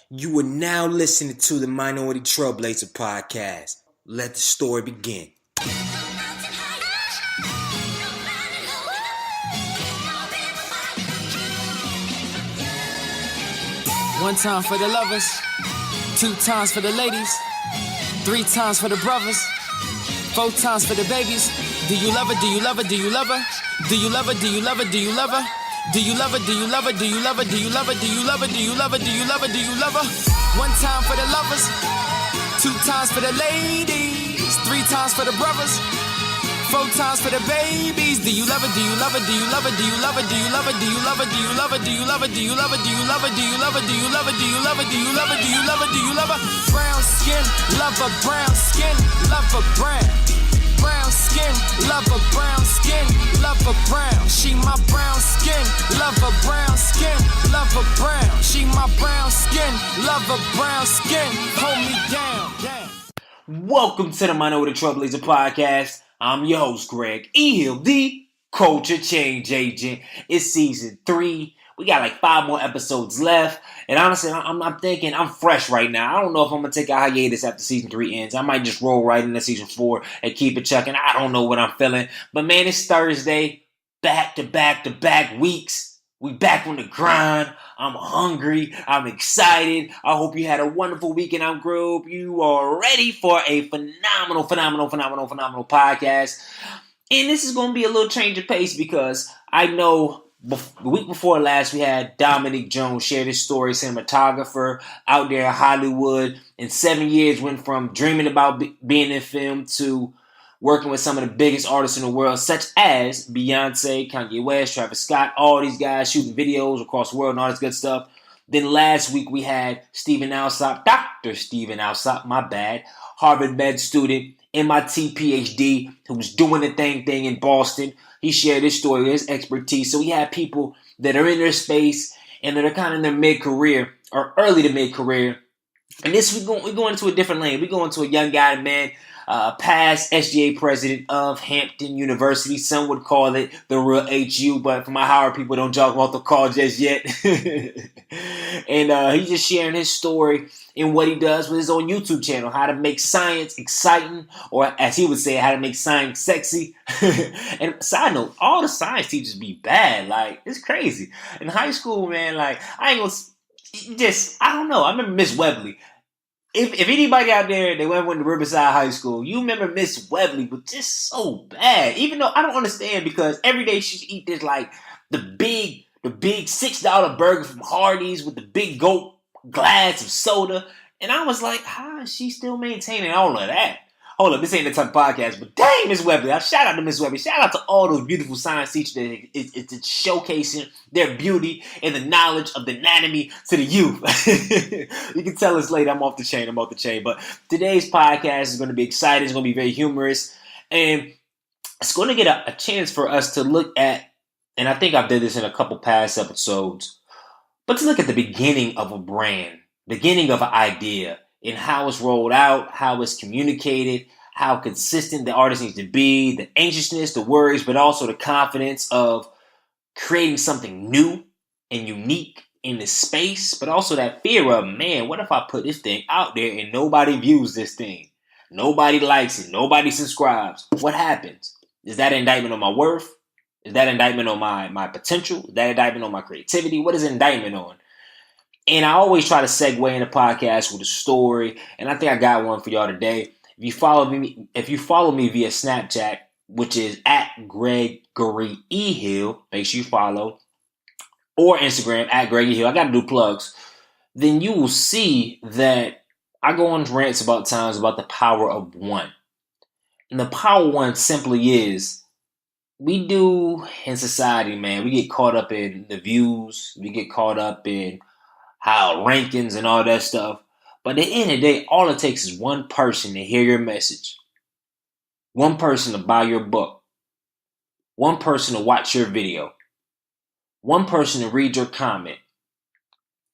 You are now listening to the Minority Trailblazer podcast. Let the story begin. One time for the lovers, two times for the ladies, three times for the brothers, four times for the babies. Do you love her? Do you love her? Do you love her? Do you love her? Do you love her? Do you love her? Do you love her? Do you love her? Do you love her? Do you love her? Do you love her? Do you love her? Do you love her? Do you love her? One time for the lovers, two times for the ladies, three times for the brothers, four times for the babies. Do you love her? Do you love her? Do you love her? Do you love her? Do you love her? Do you love her? Do you love her? Do you love her? Do you love her? Do you love her? Do you love her? Do you love her? Do you love her? Do you love her? Do you love her? Do you love her? Brown skin, love her brown skin, love her brown. Brown skin, love her brown skin, love her brown. She my brown skin, love her brown skin, love her brown. She my brown skin, love her brown skin. Hold me down. Welcome to the Minority Trailblazer podcast. I'm your host, Greg E. Hill, the culture change agent. It's season 3. We got like 5 more episodes left. And honestly, I'm thinking I'm fresh right now. I don't know if I'm going to take a hiatus after season 3 ends. I might just roll right into season 4 and keep it chucking. I don't know what I'm feeling. But man, it's Thursday. Back to back weeks. We back on the grind. I'm hungry. I'm excited. I hope you had a wonderful weekend. I hope you are ready for a phenomenal podcast. And this is going to be a little change of pace because I know the week before last, we had Dominic Jones share his story, cinematographer out there in Hollywood. In 7 years, went from dreaming about being in film to working with some of the biggest artists in the world, such as Beyonce, Kanye West, Travis Scott, all these guys shooting videos across the world and all this good stuff. Then last week, we had Dr. Steven Alsop, Harvard med student, MIT PhD, who was doing the thing in Boston. He shared his story, his expertise. So we have people that are in their space and that are kind of in their mid-career or early to mid-career. And this we go into a different lane. We go into a young guy, man, past SGA president of Hampton University. Some would call it the real HU, but for my Howard people, don't talk about the college just yet. And he's just sharing his story and what he does with his own YouTube channel, how to make science exciting, or as he would say, how to make science sexy. And side note, all the science teachers be bad. Like, it's crazy. In high school, man, like, I don't know. I remember Miss Webley. If anybody out there that went to Riverside High School, you remember Miss Webley was just so bad. Even though I don't understand, because every day she eat this, like, the big $6 burger from Hardee's with the big gulp glass of soda. And I was like, how is she still maintaining all of that? Hold up, this ain't the type of podcast, but dang, Miss Webley. Shout out to Miss Webley. Shout out to all those beautiful science teachers that it's showcasing their beauty and the knowledge of the anatomy to the youth. You can tell us later. I'm off the chain. But today's podcast is going to be exciting. It's going to be very humorous. And it's going to get a chance for us to look at, and I think I've did this in a couple past episodes, but to look at the beginning of a brand, beginning of an idea, and how it's rolled out, how it's communicated, how consistent the artist needs to be, the anxiousness, the worries, but also the confidence of creating something new and unique in the space, but also that fear of, man, what if I put this thing out there and nobody views this thing? Nobody likes it. Nobody subscribes. What happens? Is that an indictment on my worth? Is that an indictment on my potential? Is that an indictment on my creativity? What is an indictment on? And I always try to segue in a podcast with a story, and I think I got one for y'all today. If you follow me via Snapchat, which is at Gregory E. Hill, make sure you follow, or Instagram at Greg E. Hill. I got to do plugs. Then you will see that I go on rants about the power of one, and the power of one simply is, we do in society, man. We get caught up in the views. We get caught up in how rankings and all that stuff. But at the end of the day, all it takes is one person to hear your message. One person to buy your book. One person to watch your video. One person to read your comment.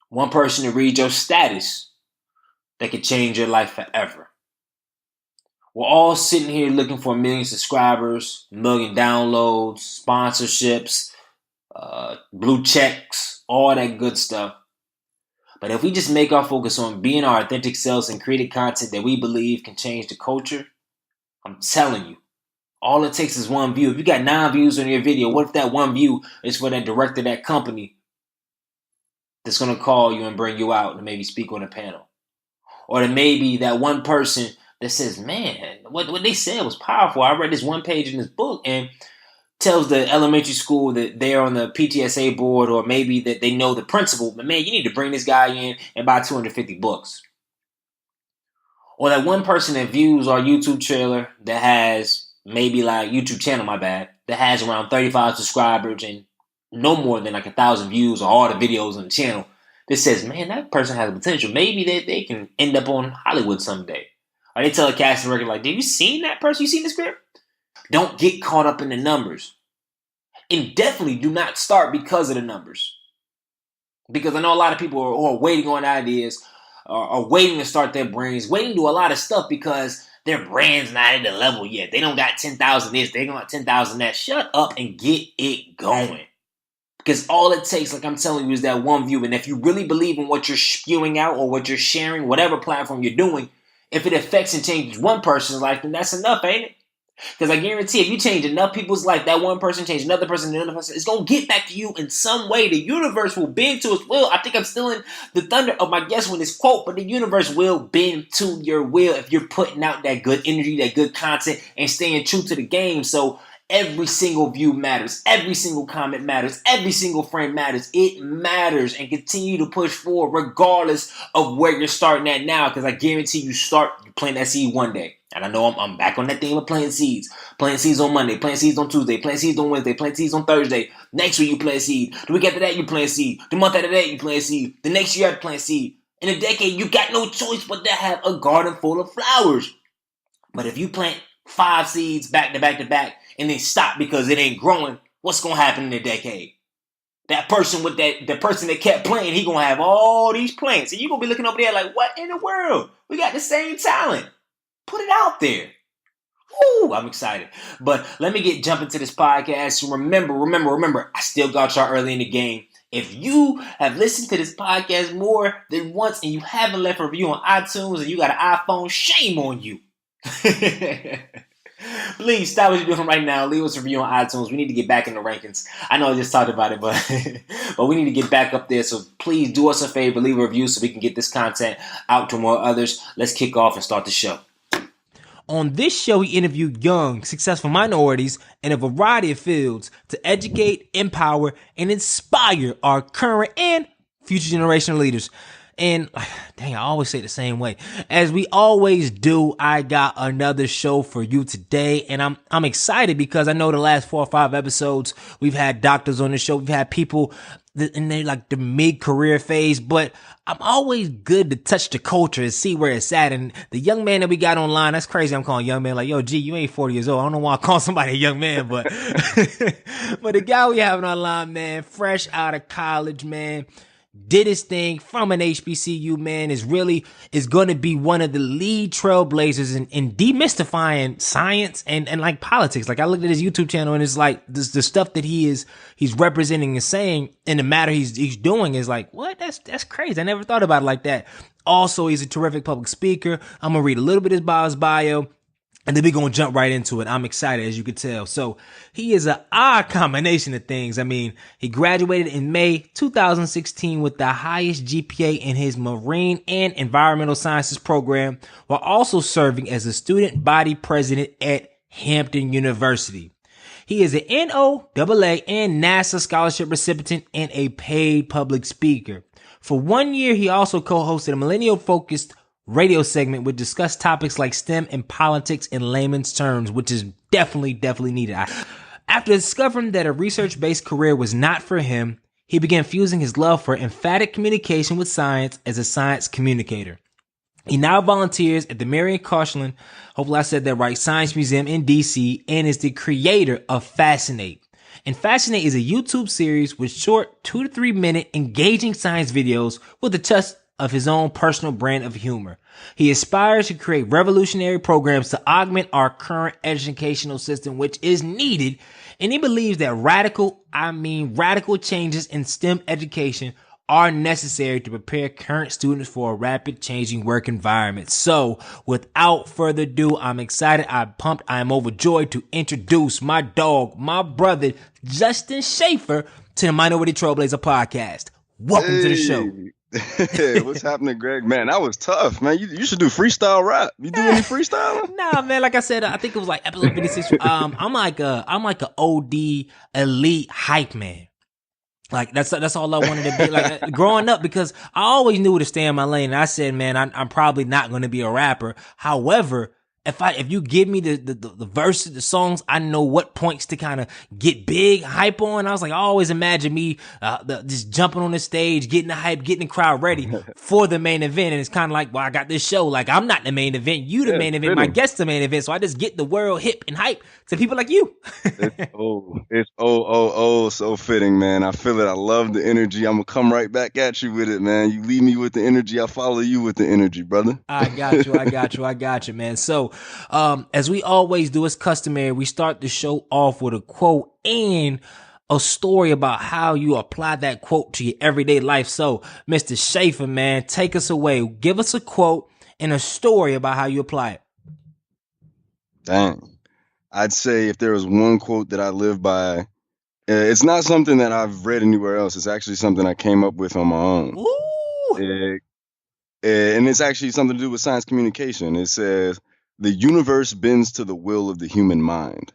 One person to read your status that could change your life forever. We're all sitting here looking for 1 million subscribers, 1 million downloads, sponsorships, blue checks, all that good stuff. But if we just make our focus on being our authentic selves and creating content that we believe can change the culture, I'm telling you, all it takes is one view. If you got 9 views on your video, what if that one view is for that director of that company that's going to call you and bring you out and maybe speak on a panel? Or then maybe that one person that says, man, what they said was powerful. I read this one page in this book and tells the elementary school that they're on the PTSA board, or maybe that they know the principal, but man, you need to bring this guy in and buy 250 books. Or that one person that views our YouTube trailer that has maybe like YouTube channel, that has around 35 subscribers and no more than like 1,000 views or all the videos on the channel, that says, man, that person has potential. Maybe they can end up on Hollywood someday. Or they tell a casting director, like, have you seen that person? You seen the script? Don't get caught up in the numbers. And definitely do not start because of the numbers. Because I know a lot of people are waiting on ideas, are waiting to start their brands, waiting to do a lot of stuff because their brand's not at the level yet. They don't got 10,000 this, they don't got 10,000 that. Shut up and get it going. Because all it takes, like I'm telling you, is that one view. And if you really believe in what you're spewing out or what you're sharing, whatever platform you're doing, if it affects and changes one person's life, then that's enough, ain't it? Because I guarantee if you change enough people's life, that one person change another person, another person, it's going to get back to you in some way. The universe will bend to its will. I think I'm stealing the thunder of my guest with this quote, but the universe will bend to your will if you're putting out that good energy, that good content, and staying true to the game. So every single view matters. Every single comment matters. Every single frame matters. It matters. And continue to push forward regardless of where you're starting at now. Because I guarantee you plant that seed one day. And I know I'm back on that thing of planting seeds. Planting seeds on Monday. Planting seeds on Tuesday. Planting seeds on Wednesday. Planting seeds on Thursday. Next week you plant a seed. The week after that you plant a seed. The month after that you plant a seed. The next year you have to plant a seed. In a decade you got no choice but to have a garden full of flowers. But if you plant 5 seeds back to back to back, and then stop because it ain't growing, what's going to happen in a decade? That person the person that kept playing, he going to have all these plants. And you're going to be looking over there like, what in the world? We got the same talent. Put it out there. Woo, I'm excited. But let me jump into this podcast. Remember, I still got y'all early in the game. If you have listened to this podcast more than once and you haven't left a review on iTunes and you got an iPhone, shame on you. Please stop what you're doing right now. Leave us a review on iTunes. We need to get back in the rankings. I know I just talked about it, but we need to get back up there. So please do us a favor, leave a review so we can get this content out to more others. Let's kick off and start the show. On this show, we interview young, successful minorities in a variety of fields to educate, empower, and inspire our current and future generational leaders. And dang, I always say it the same way. As we always do, I got another show for you today. And I'm excited because I know the last 4 or 5 episodes, we've had doctors on the show. We've had people in their like the mid-career phase, but I'm always good to touch the culture and see where it's at. And the young man that we got online, that's crazy. I'm calling young man like, yo, G, you ain't 40 years old. I don't know why I call somebody a young man, but, but the guy we having online, man, fresh out of college, man, did his thing from an HBCU, man, is going to be one of the lead trailblazers in demystifying science and like politics. Like I looked at his YouTube channel and it's like the stuff that he's representing and saying and the matter he's doing is like, what? That's crazy. I never thought about it like that. Also, he's a terrific public speaker. I'm going to read a little bit of his bio. And then we're going to jump right into it. I'm excited, as you can tell. So he is an odd combination of things. I mean, he graduated in May 2016 with the highest GPA in his marine and environmental sciences program, while also serving as a student body president at Hampton University. He is an NOAA and NASA scholarship recipient and a paid public speaker. For 1 year, he also co-hosted a millennial-focused radio segment which discussed topics like STEM and politics in layman's terms, which is definitely needed. After discovering that a research-based career was not for him, he began fusing his love for emphatic communication with science as a science communicator. He now volunteers at the Marion Koshland, hopefully I said that right, Science Museum in DC, and is the creator of Fascinate. And Fascinate is a YouTube series with short 2 to 3 minute engaging science videos with a touch of his own personal brand of humor. He aspires to create revolutionary programs to augment our current educational system, which is needed. And he believes that radical changes in STEM education are necessary to prepare current students for a rapid changing work environment. So without further ado, I'm excited, I'm pumped, I'm overjoyed to introduce my dog, my brother, Justin Shaifer, to the Minority Trailblazer podcast. Welcome to the show. Hey, what's happening, Greg? Man, that was tough, man. You should do freestyle rap. You do any freestyling? Nah, man. Like I said, I think it was like episode 56. I'm like a OD elite hype man. Like that's all I wanted to be. Like growing up, because I always knew to stay in my lane. And I said, man, I'm probably not going to be a rapper. However, if you give me the verses, the songs, I know what points to kind of get big hype on. I was like, I always imagine me just jumping on the stage, getting the hype, getting the crowd ready for the main event. And it's kind of like, well, I got this show. Like, I'm not the main event, you the main event, my guest the main event. So I just get the world hip and hype to people like you. It's so fitting, man. I feel it. I love the energy. I'm gonna come right back at you with it, man. You leave me with the energy, I follow you with the energy, brother. I got you, man. So as we always do, it's customary, we start the show off with a quote and a story about how you apply that quote to your everyday life. So, Mr. Shaifer, man, take us away. Give us a quote and a story about how you apply it. Dang. I'd say if there was one quote that I live by, it's not something that I've read anywhere else. It's actually something I came up with on my own. Ooh. And it's actually something to do with science communication. It says, the universe bends to the will of the human mind.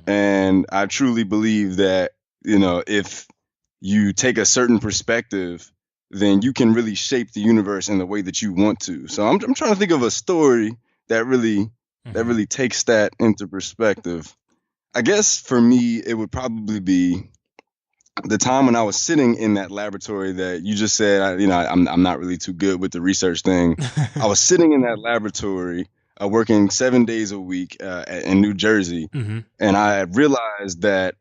And I truly believe that, if you take a certain perspective, then you can really shape the universe in the way that you want to. So I'm trying to think of a story that really takes that into perspective. I guess for me, it would probably be the time when I was sitting in that laboratory that you just said, I'm not really too good with the research thing. I was sitting in that laboratory working 7 days a week in New Jersey. Mm-hmm. And I realized that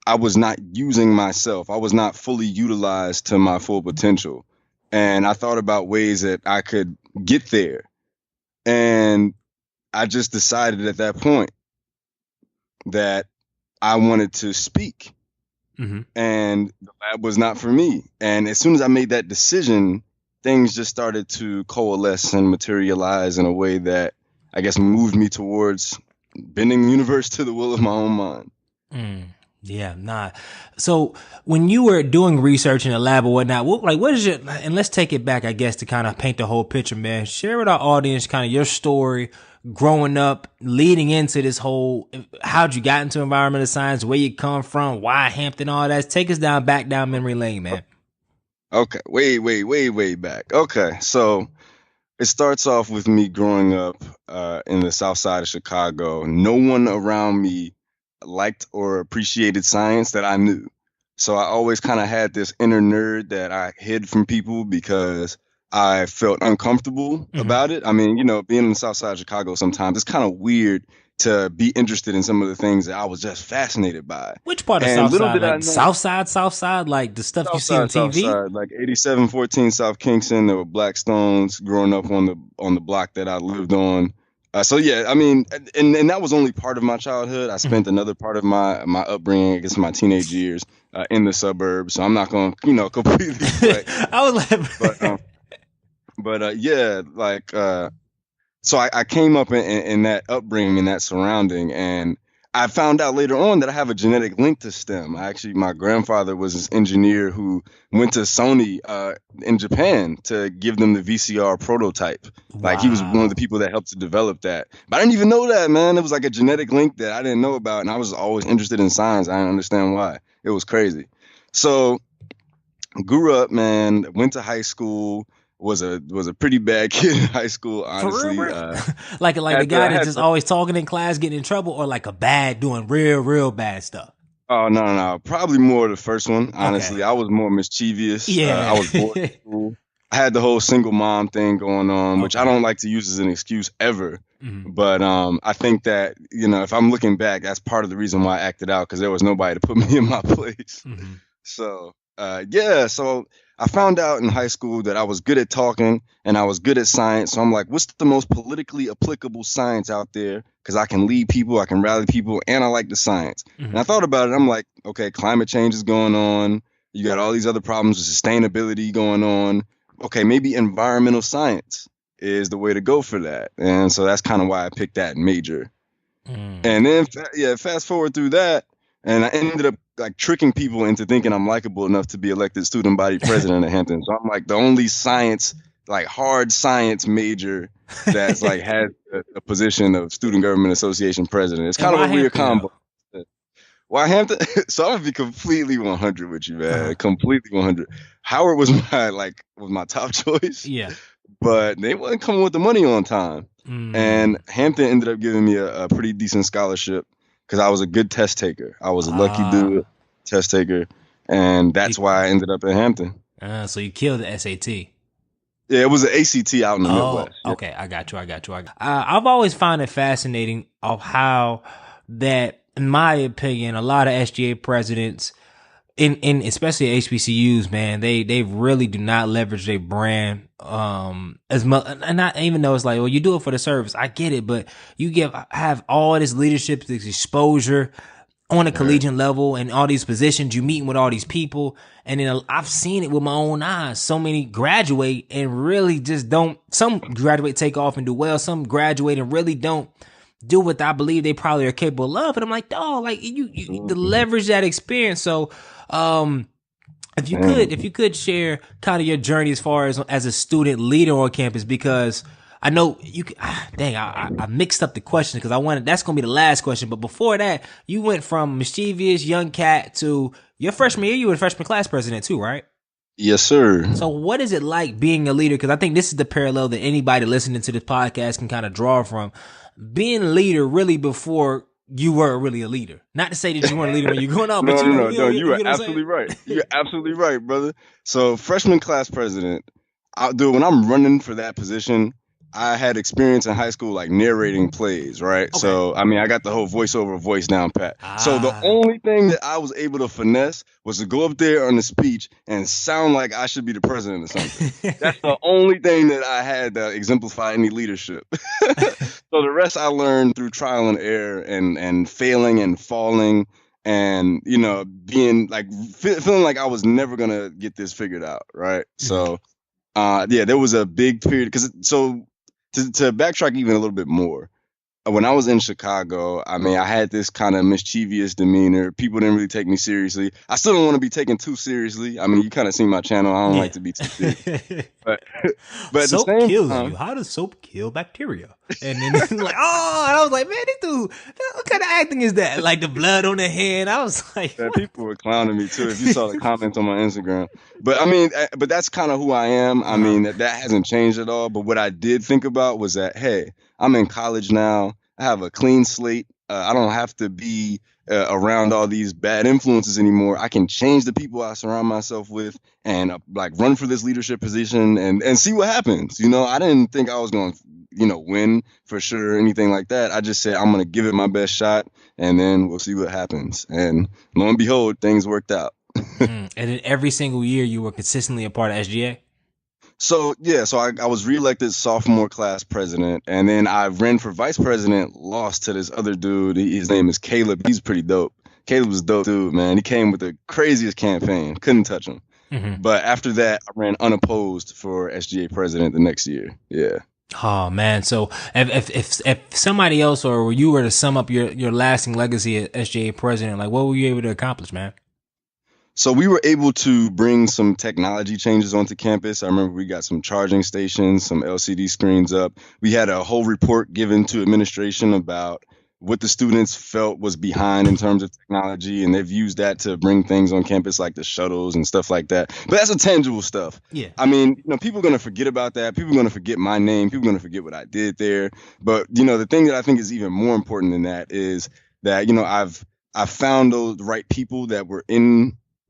I was not using myself. I was not fully utilized to my full potential. And I thought about ways that I could get there. And I just decided at that point that I wanted to speak. Mm-hmm. And the lab was not for me. And as soon as I made that decision, things just started to coalesce and materialize in a way that I guess moved me towards bending the universe to the will of my own mind. Yeah, nah. So when you were doing research in the lab or whatnot, what is your, and let's take it back, I guess, to kind of paint the whole picture, man. Share with our audience kind of your story growing up, leading into this whole, how'd you got into environmental science, where you come from, why Hampton, all that. Take us back down memory lane, man. Okay, way back. Okay, so it starts off with me growing up in the south side of Chicago. No one around me liked or appreciated science that I knew. So I always kind of had this inner nerd that I hid from people because I felt uncomfortable about it. I mean, being in the south side of Chicago sometimes, it's kind of weird to be interested in some of the things that I was just fascinated by. Which part of South Side? Like South Side, like the stuff you see on TV? South Side, like 8714 South Kingston. There were Blackstones growing up on the block that I lived on. So yeah, I mean, and that was only part of my childhood. I spent another part of my upbringing, I guess my teenage years, in the suburbs. So I'm not going to, completely. I was like, yeah, like. So I came up in that upbringing, in that surrounding, and I found out later on that I have a genetic link to STEM. My grandfather was this engineer who went to Sony in Japan to give them the VCR prototype. Wow. Like, he was one of the people that helped to develop that. But I didn't even know that, man. It was like a genetic link that I didn't know about, and I was always interested in science. I didn't understand why. It was crazy. So grew up, man, went to high school. Was a pretty bad kid in high school, honestly. Like the guy that's just always talking in class, getting in trouble, or like doing real bad stuff? Oh, no. Probably more the first one, honestly. Okay. I was more mischievous. Yeah. I was bored in school. I had the whole single mom thing going on, which I don't like to use as an excuse ever. Mm-hmm. But I think that, if I'm looking back, that's part of the reason why I acted out, because there was nobody to put me in my place. Mm-hmm. So, so I found out in high school that I was good at talking and I was good at science. So I'm like, what's the most politically applicable science out there? Because I can lead people, I can rally people, and I like the science. Mm-hmm. And I thought about it. I'm like, okay, climate change is going on. You got all these other problems with sustainability going on. Okay, maybe environmental science is the way to go for that. And so that's kind of why I picked that major. And then, fast forward through that, and I ended up like tricking people into thinking I'm likable enough to be elected student body president at Hampton. So I'm like the only science, like hard science major that's like had a position of student government association president. It's kind of a weird combo. Why Hampton? So I'm gonna be completely 100 with you, man. Completely 100. Howard was my top choice. Yeah. But they wasn't coming with the money on time. And Hampton ended up giving me a pretty decent scholarship because I was a good test taker. I was a lucky dude, test taker, and that's why I ended up at Hampton. So you killed the SAT. Yeah, it was an ACT out in the Midwest. Okay, I got you. I've always found it fascinating of how that, in my opinion, a lot of SGA presidents, in especially HBCUs, man, they really do not leverage their brand as much. And not even though it's like, well, you do it for the service, I get it, but you have all this leadership, this exposure on a collegiate level, and all these positions, you meeting with all these people, and then I've seen it with my own eyes. So many graduate and really just don't. Some graduate, take off and do well. Some graduate and really don't do what I believe they probably are capable of. And I'm like, dog, like you to leverage that experience. So, if you could share kind of your journey as far as a student leader on campus, because I know you can, I mixed up the question because that's going to be the last question. But before that, you went from mischievous young cat to your freshman year. You were freshman class president too, right? Yes, sir. So what is it like being a leader? Because I think this is the parallel that anybody listening to this podcast can kind of draw from. Being a leader really before you were really a leader. Not to say that you weren't a leader when you're growing up, but no, you are absolutely right. You're absolutely right, brother. So freshman class president, when I'm running for that position, I had experience in high school, like narrating plays, right? Okay. So, I mean, I got the whole voiceover voice down pat. So the only thing that I was able to finesse was to go up there on the speech and sound like I should be the president or something. That's the only thing that I had that exemplify any leadership. So the rest I learned through trial and error and failing and falling and, being like, feeling like I was never going to get this figured out, right? So, there was a big period to backtrack even a little bit more, when I was in Chicago, I mean, I had this kind of mischievous demeanor. People didn't really take me seriously. I still don't want to be taken too seriously. I mean, you kind of seen my channel. I don't like to be too serious. But soap at the same kills time, you. How does soap kill bacteria? And then it's like, and I was like, man, this dude, what kind of acting is that? Like the blood on the hand. I was like, yeah, people were clowning me too. If you saw the comments on my Instagram, but I mean, but that's kind of who I am. I mean, that hasn't changed at all. But what I did think about was that, hey, I'm in college now. I have a clean slate. I don't have to be around all these bad influences anymore. I can change the people I surround myself with and like run for this leadership position and see what happens. I didn't think I was going to, win for sure or anything like that. I just said, I'm going to give it my best shot and then we'll see what happens. And lo and behold, things worked out. And then every single year you were consistently a part of SGA? So I was reelected sophomore class president, and then I ran for vice president, lost to this other dude. His name is Caleb. He's pretty dope. Caleb was a dope dude, man. He came with the craziest campaign. Couldn't touch him. Mm-hmm. But after that, I ran unopposed for SGA president the next year. Yeah. Oh man. So if somebody else or you were to sum up your lasting legacy as SGA president, like what were you able to accomplish, man? So we were able to bring some technology changes onto campus. I remember we got some charging stations, some LCD screens up. We had a whole report given to administration about what the students felt was behind in terms of technology, and they've used that to bring things on campus like the shuttles and stuff like that. But that's the tangible stuff. Yeah. I mean, people are going to forget about that. People are going to forget my name. People are going to forget what I did there. But, the thing that I think is even more important than that is that, I've found those right people that were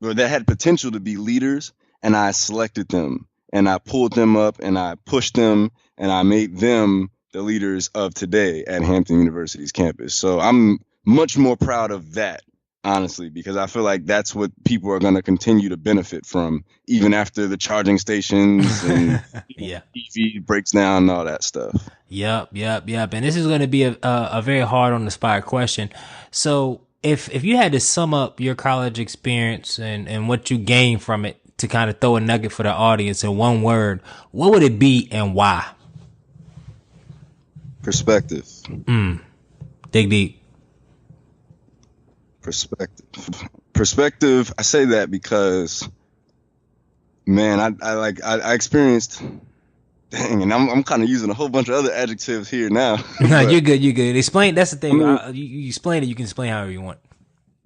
that had potential to be leaders, and I selected them and I pulled them up and I pushed them and I made them the leaders of today at Hampton University's campus. So I'm much more proud of that, honestly, because I feel like that's what people are going to continue to benefit from, even after the charging stations and EV breaks down and all that stuff. Yep. And this is going to be a very hard on the spot question. So if you had to sum up your college experience and what you gained from it to kind of throw a nugget for the audience in one word, what would it be and why? Perspective. Dig deep. Perspective. I say that because, man, I experienced. Dang, and I'm kind of using a whole bunch of other adjectives here now. No, you're good. You're good. Explain. That's the thing. You explain it. You can explain however you want.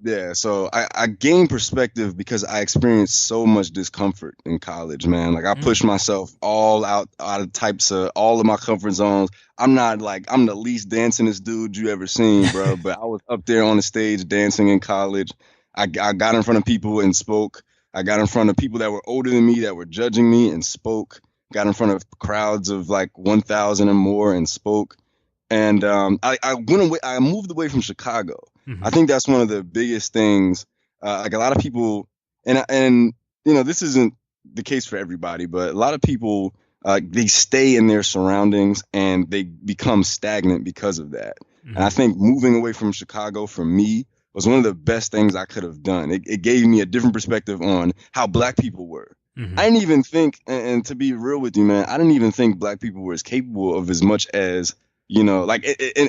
Yeah, so I gained perspective because I experienced so much discomfort in college, man. Like I pushed myself all out of types of all of my comfort zones. I'm the least dancingest dude you ever seen, bro. But I was up there on the stage dancing in college. I got in front of people and spoke. I got in front of people that were older than me that were judging me and spoke. Got in front of crowds of like 1,000 and more and spoke. And I went away. I moved away from Chicago. I think that's one of the biggest things. Like a lot of people, and you know, this isn't the case for everybody, but a lot of people they stay in their surroundings and they become stagnant because of that. And I think moving away from Chicago for me was one of the best things I could have done. It gave me a different perspective on how Black people were. I didn't even think, and to be real with you, man, I didn't even think Black people were as capable of as much as, you know, like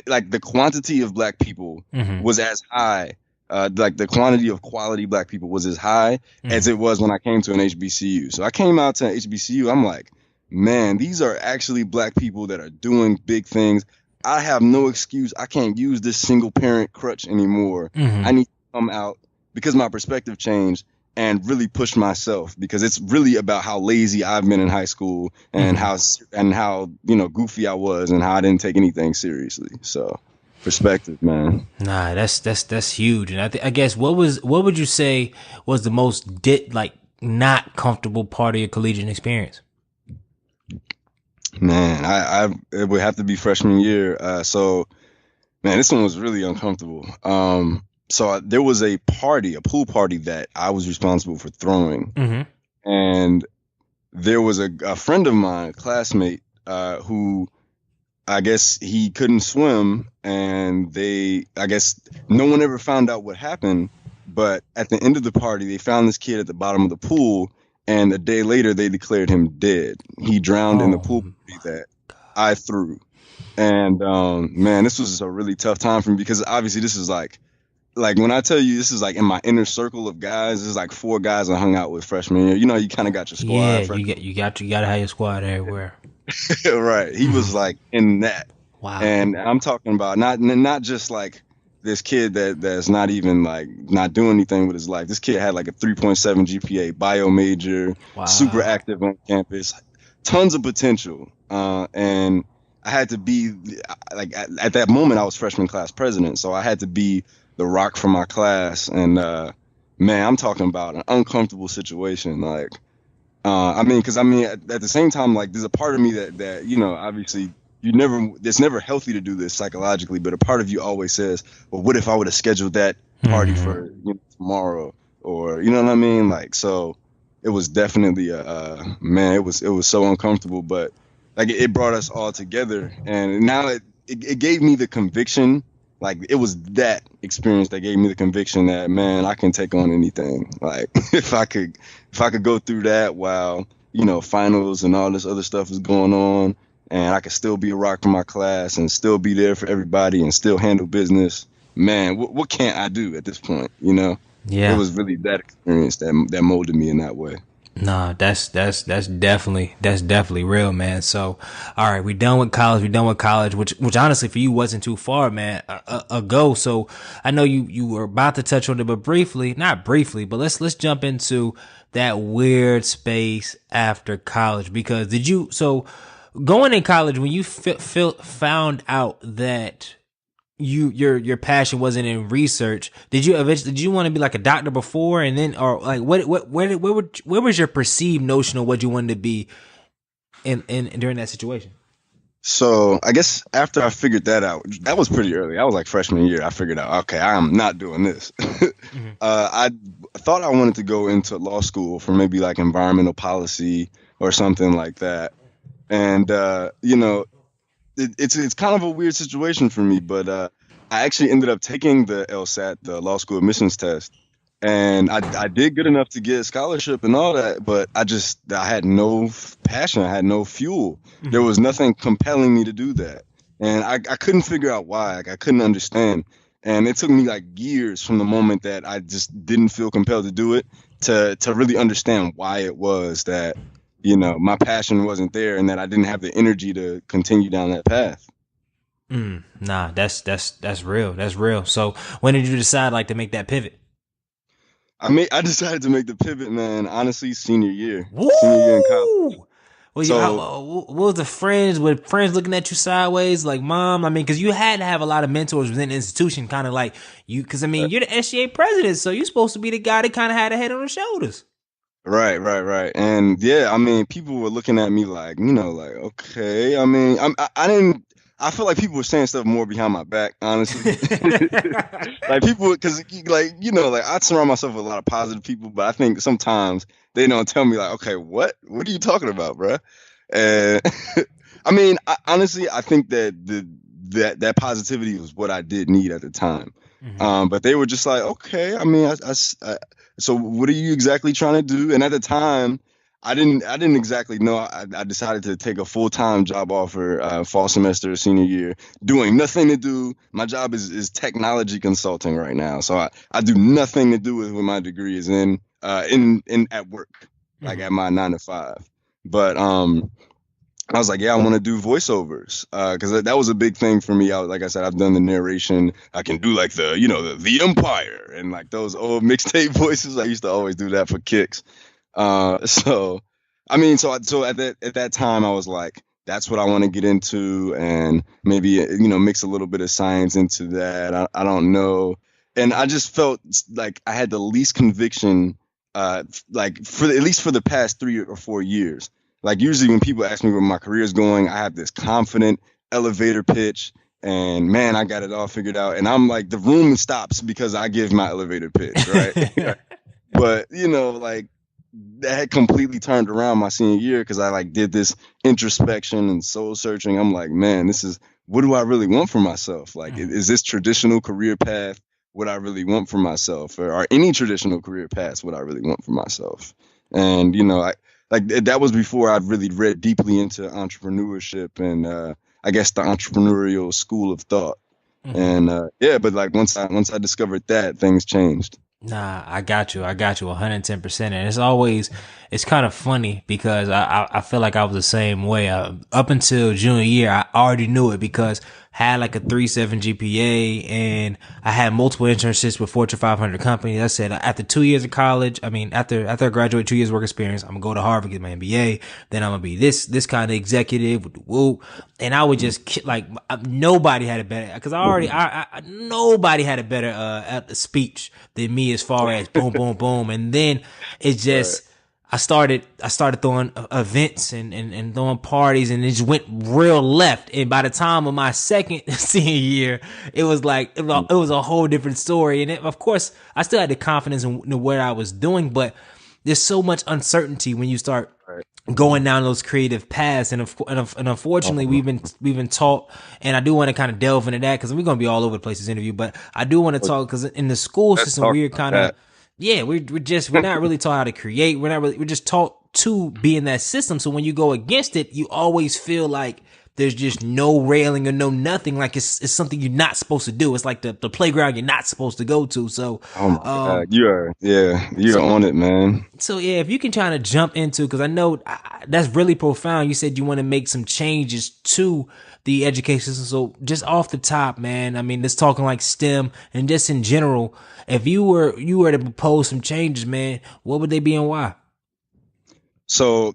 like the quantity of Black people was as high, like the quantity of quality Black people was as high as it was when I came to an HBCU. So I came out to an HBCU, I'm like, man, these are actually Black people that are doing big things. I have no excuse. I can't use this single parent crutch anymore. I need to come out because my perspective changed and really push myself, because it's really about how lazy I've been in high school and how you know, goofy I was and how I didn't take anything seriously. So perspective, man. Nah, that's huge. And I guess what would you say was the most not comfortable part of your collegiate experience? Man, it would have to be freshman year. So man, this one was really uncomfortable. So there was a pool party that I was responsible for throwing. And there was a friend of mine, a classmate, who I guess he couldn't swim, and I guess no one ever found out what happened. But at the end of the party, they found this kid at the bottom of the pool, and a day later they declared him dead. He drowned in the pool party that I threw. And man, this was a really tough time for me, because obviously this is like when I tell you this is like in my inner circle of guys, there's like 4 guys I hung out with freshman year. You know, you kind of got your squad. Yeah, you gotta have your squad everywhere. Right. He was like in that. Wow. And I'm talking about not just like this kid that's not even like not doing anything with his life. This kid had like a 3.7 GPA, bio major, super active on campus, tons of potential. And I had to be like at that moment I was freshman class president, so I had to be the rock for my class. And man, I'm talking about an uncomfortable situation. Like, I mean, at the same time, like, there's a part of me that you know, obviously, it's never healthy to do this psychologically, but a part of you always says, well, what if I would have scheduled that party for tomorrow, or you know what I mean? Like, so it was definitely man, it was so uncomfortable, but like it brought us all together, and now it gave me the conviction. Like, it was that experience that gave me the conviction that, man, I can take on anything. Like, if I could go through that while, you know, finals and all this other stuff is going on, and I could still be a rock for my class and still be there for everybody and still handle business, man, what can't I do at this point, you know? Yeah. It was really that experience that molded me in that way. Nah, that's definitely real, man. So, all right, we done with college, which honestly for you wasn't too far, man, ago. So I know you were about to touch on it, but not briefly, but let's jump into that weird space after college, because going in college, when you found out that your passion wasn't in research, did you want to be like a doctor before, and then, or like where was your perceived notion of what you wanted to be in during that situation? So I guess after I figured that out, that was pretty early. I was like freshman year. I figured out, okay, I am not doing this. I thought I wanted to go into law school for maybe like environmental policy or something like that. And you know, it's kind of a weird situation for me, but I actually ended up taking the LSAT, the law school admissions test, and I did good enough to get a scholarship and all that, but I had no passion, I had no fuel. There was nothing compelling me to do that, and I couldn't figure out why. Like, I couldn't understand, and it took me like years from the moment that I just didn't feel compelled to do it to really understand why it was that, you know, my passion wasn't there and that I didn't have the energy to continue down that path. Nah, that's real. That's real. So when did you decide like to make that pivot? I decided to make the pivot, man, honestly, senior year. Woo! Senior year in college. Well, So what was the friends? Were friends looking at you sideways, like mom? I mean, because you had to have a lot of mentors within the institution, kind of like you. Because I mean, you're the SGA president, so you're supposed to be the guy that kind of had a head on his shoulders. right. And yeah, I mean, people were looking at me like, you know, like, okay. I mean, I didn't. I feel like people were saying stuff more behind my back, honestly. Like people, because like, you know, like I surround myself with a lot of positive people, but I think sometimes they don't tell me like, okay, what are you talking about, bro? And I mean, honestly, I think that that positivity was what I did need at the time. But they were just like, okay, I mean, so what are you exactly trying to do? And at the time, I didn't exactly know. I decided to take a full-time job offer, fall semester, senior year, doing nothing to do. My job is technology consulting right now, so I do nothing to do with what my degree is in at work, like at my 9 to 5. But I was like, yeah, I want to do voiceovers, because that was a big thing for me. Like I said, I've done the narration. I can do like the Empire and like those old mixtape voices. I used to always do that for kicks. So I mean, so at that time I was like, that's what I want to get into, and maybe, you know, mix a little bit of science into that. I don't know, and I just felt like I had the least conviction, like at least for the past 3 or 4 years. Like usually when people ask me where my career is going, I have this confident elevator pitch, and man, I got it all figured out, and I'm like, the room stops because I give my elevator pitch, right? But you know, like, that had completely turned around my senior year because I like did this introspection and soul searching. I'm like, man, this is, what do I really want for myself? Like, is this traditional career path what I really want for myself, or any traditional career paths what I really want for myself? And you know, that was before I'd really read deeply into entrepreneurship and I guess the entrepreneurial school of thought. And yeah, but like once I discovered that, things changed. Nah, I got you 110%. And it's kind of funny because I feel like I was the same way. Up until junior year, I already knew it because I had like a 3.7 GPA and I had multiple internships with Fortune 500 companies. I said after 2 years of college, I mean, after I graduate, 2 years work experience, I'm gonna go to Harvard, get my MBA. Then I'm gonna be this kind of executive with the woo. And I would just like, nobody had a better, because nobody had a better at the speech than me as far as boom, boom, boom. And then it's just, I started throwing events and throwing parties, and it just went real left. And by the time of my second senior year, it was like, it was a whole different story. And of course, I still had the confidence in what I was doing, but there's so much uncertainty when you start going down those creative paths. And unfortunately, we've been taught, and I do want to kind of delve into that because we're going to be all over the place this interview, but I do want to talk, because in the school system, we're kind of, yeah, we're not really taught how to create. We're just taught to be in that system. So when you go against it, you always feel like there's just no railing or no nothing. Like it's something you're not supposed to do. It's like the playground you're not supposed to go to. So, oh my God, you're on it, man. So yeah, if you can try to jump into, because I know that's really profound. You said you want to make some changes to the education system. So just off the top, man, I mean, let's talking like STEM and just in general, if you were to propose some changes, man, what would they be and why? So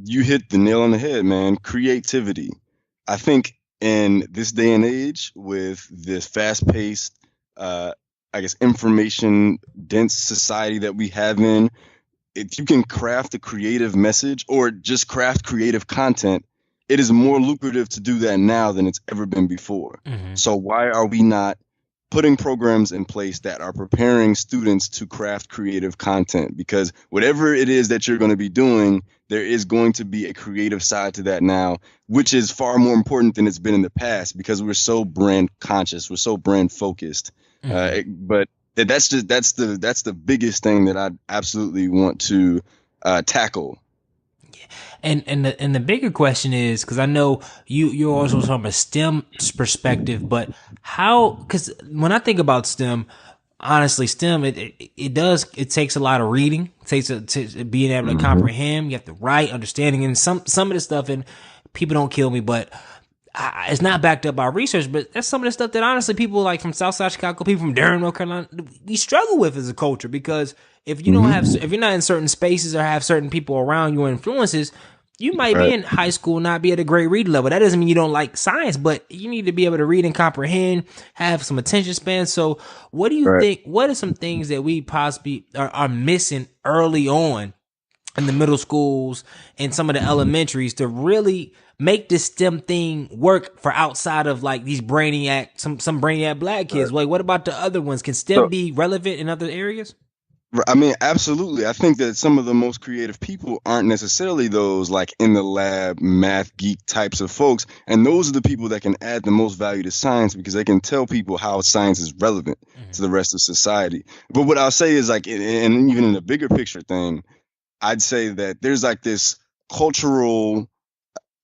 you hit the nail on the head, man. Creativity. I think in this day and age, with this fast-paced, I guess, information-dense society that we have in, if you can craft a creative message or just craft creative content, it is more lucrative to do that now than it's ever been before. So why are we not putting programs in place that are preparing students to craft creative content, because whatever it is that you're going to be doing, there is going to be a creative side to that now, which is far more important than it's been in the past, because we're so brand conscious, we're so brand focused. But that's the biggest thing that I absolutely want to tackle. And the bigger question is, because I know you're also from a STEM perspective, but how? Because when I think about STEM, honestly, STEM it takes a lot of reading, it takes to being able to comprehend. You have to write, understanding, and some of the stuff. And people don't kill me, but it's not backed up by research. But that's some of the stuff that honestly people like from Southside Chicago, people from Durham, North Carolina, we struggle with as a culture, because if you don't have, if you're not in certain spaces or have certain people around you or influences, you might be in high school, not be at a great reading level. That doesn't mean you don't like science, but you need to be able to read and comprehend, have some attention span. So what do you think, what are some things that we possibly are missing early on in the middle schools and some of the elementaries to really make this STEM thing work for outside of like these brainiac, some brainiac black kids? Like, what about the other ones? Can STEM be relevant in other areas? I mean, absolutely. I think that some of the most creative people aren't necessarily those like in the lab, math geek types of folks. And those are the people that can add the most value to science, because they can tell people how science is relevant to the rest of society. But what I'll say is like, and even in the bigger picture thing, I'd say that there's like this cultural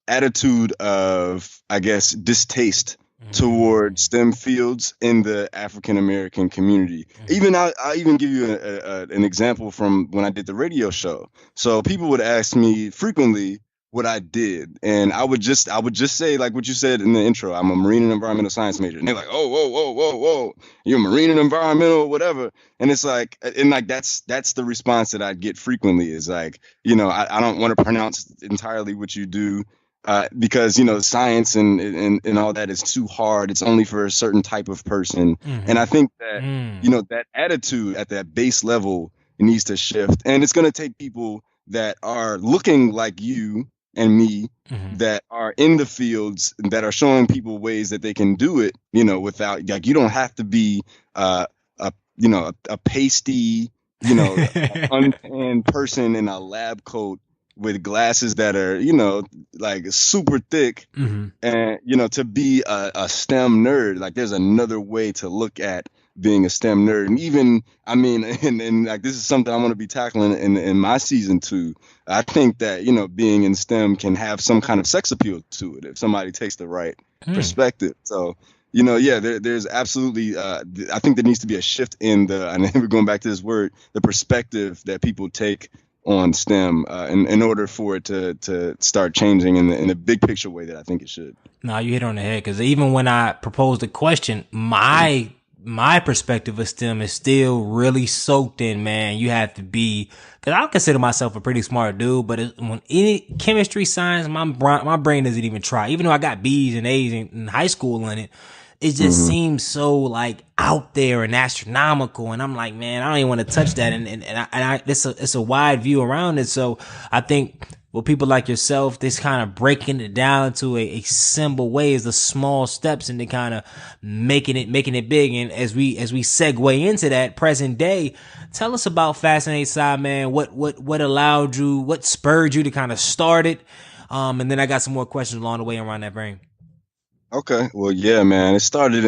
attitude of, I guess, distaste toward STEM fields in the African American community. Even I even give you an example from when I did the radio show. So people would ask me frequently what I did, and I would just say like what you said in the intro. I'm a marine and environmental science major, and they're like, oh, whoa, you're a marine and environmental, whatever. And it's like, and like that's the response that I get frequently is like, I don't want to pronounce entirely what you do. Because science and all that is too hard. It's only for a certain type of person, and I think that that attitude at that base level needs to shift. And it's going to take people that are looking like you and me, that are in the fields, that are showing people ways that they can do it. Without, like, you don't have to be a pasty, untanned person in a lab coat with glasses that are, like super thick, and, to be a STEM nerd. Like, there's another way to look at being a STEM nerd. And even, I mean, and like, this is something I want to be tackling in my season 2. I think that, being in STEM can have some kind of sex appeal to it if somebody takes the right perspective. So, there's absolutely, I think there needs to be a shift in and we're going back to this word, the perspective that people take on STEM, in order for it to start changing in the big picture way that I think it should. No, you hit on the head, because even when I proposed the question, my perspective of STEM is still really soaked in, man. You have to be, because I consider myself a pretty smart dude, but when any chemistry, science, my brain doesn't even try. Even though I got B's and A's in high school in it, it just seems so like out there and astronomical. And I'm like, man, I don't even want to touch that. And it's a wide view around it. So I think with people like yourself, this kind of breaking it down to a simple way is the small steps into kind of making it big. And as we segue into that present day, tell us about Fascinate Sci, man. What allowed you, what spurred you to kind of start it? And then I got some more questions along the way around that brain. Okay. Well, yeah, man. It started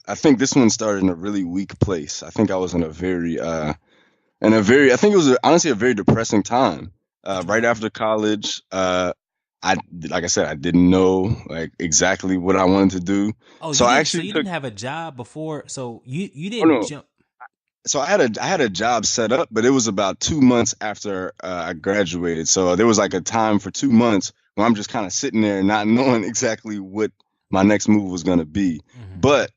I think this one started in a really weak place. I think I was in a very, I think it was honestly a very depressing time. Right after college, like I said, I didn't know like exactly what I wanted to do. Oh, so you didn't have a job before. So you didn't jump. So I had a job set up, but it was about 2 months after I graduated. So there was like a time for 2 months where I'm just kind of sitting there not knowing exactly what my next move was going to be. But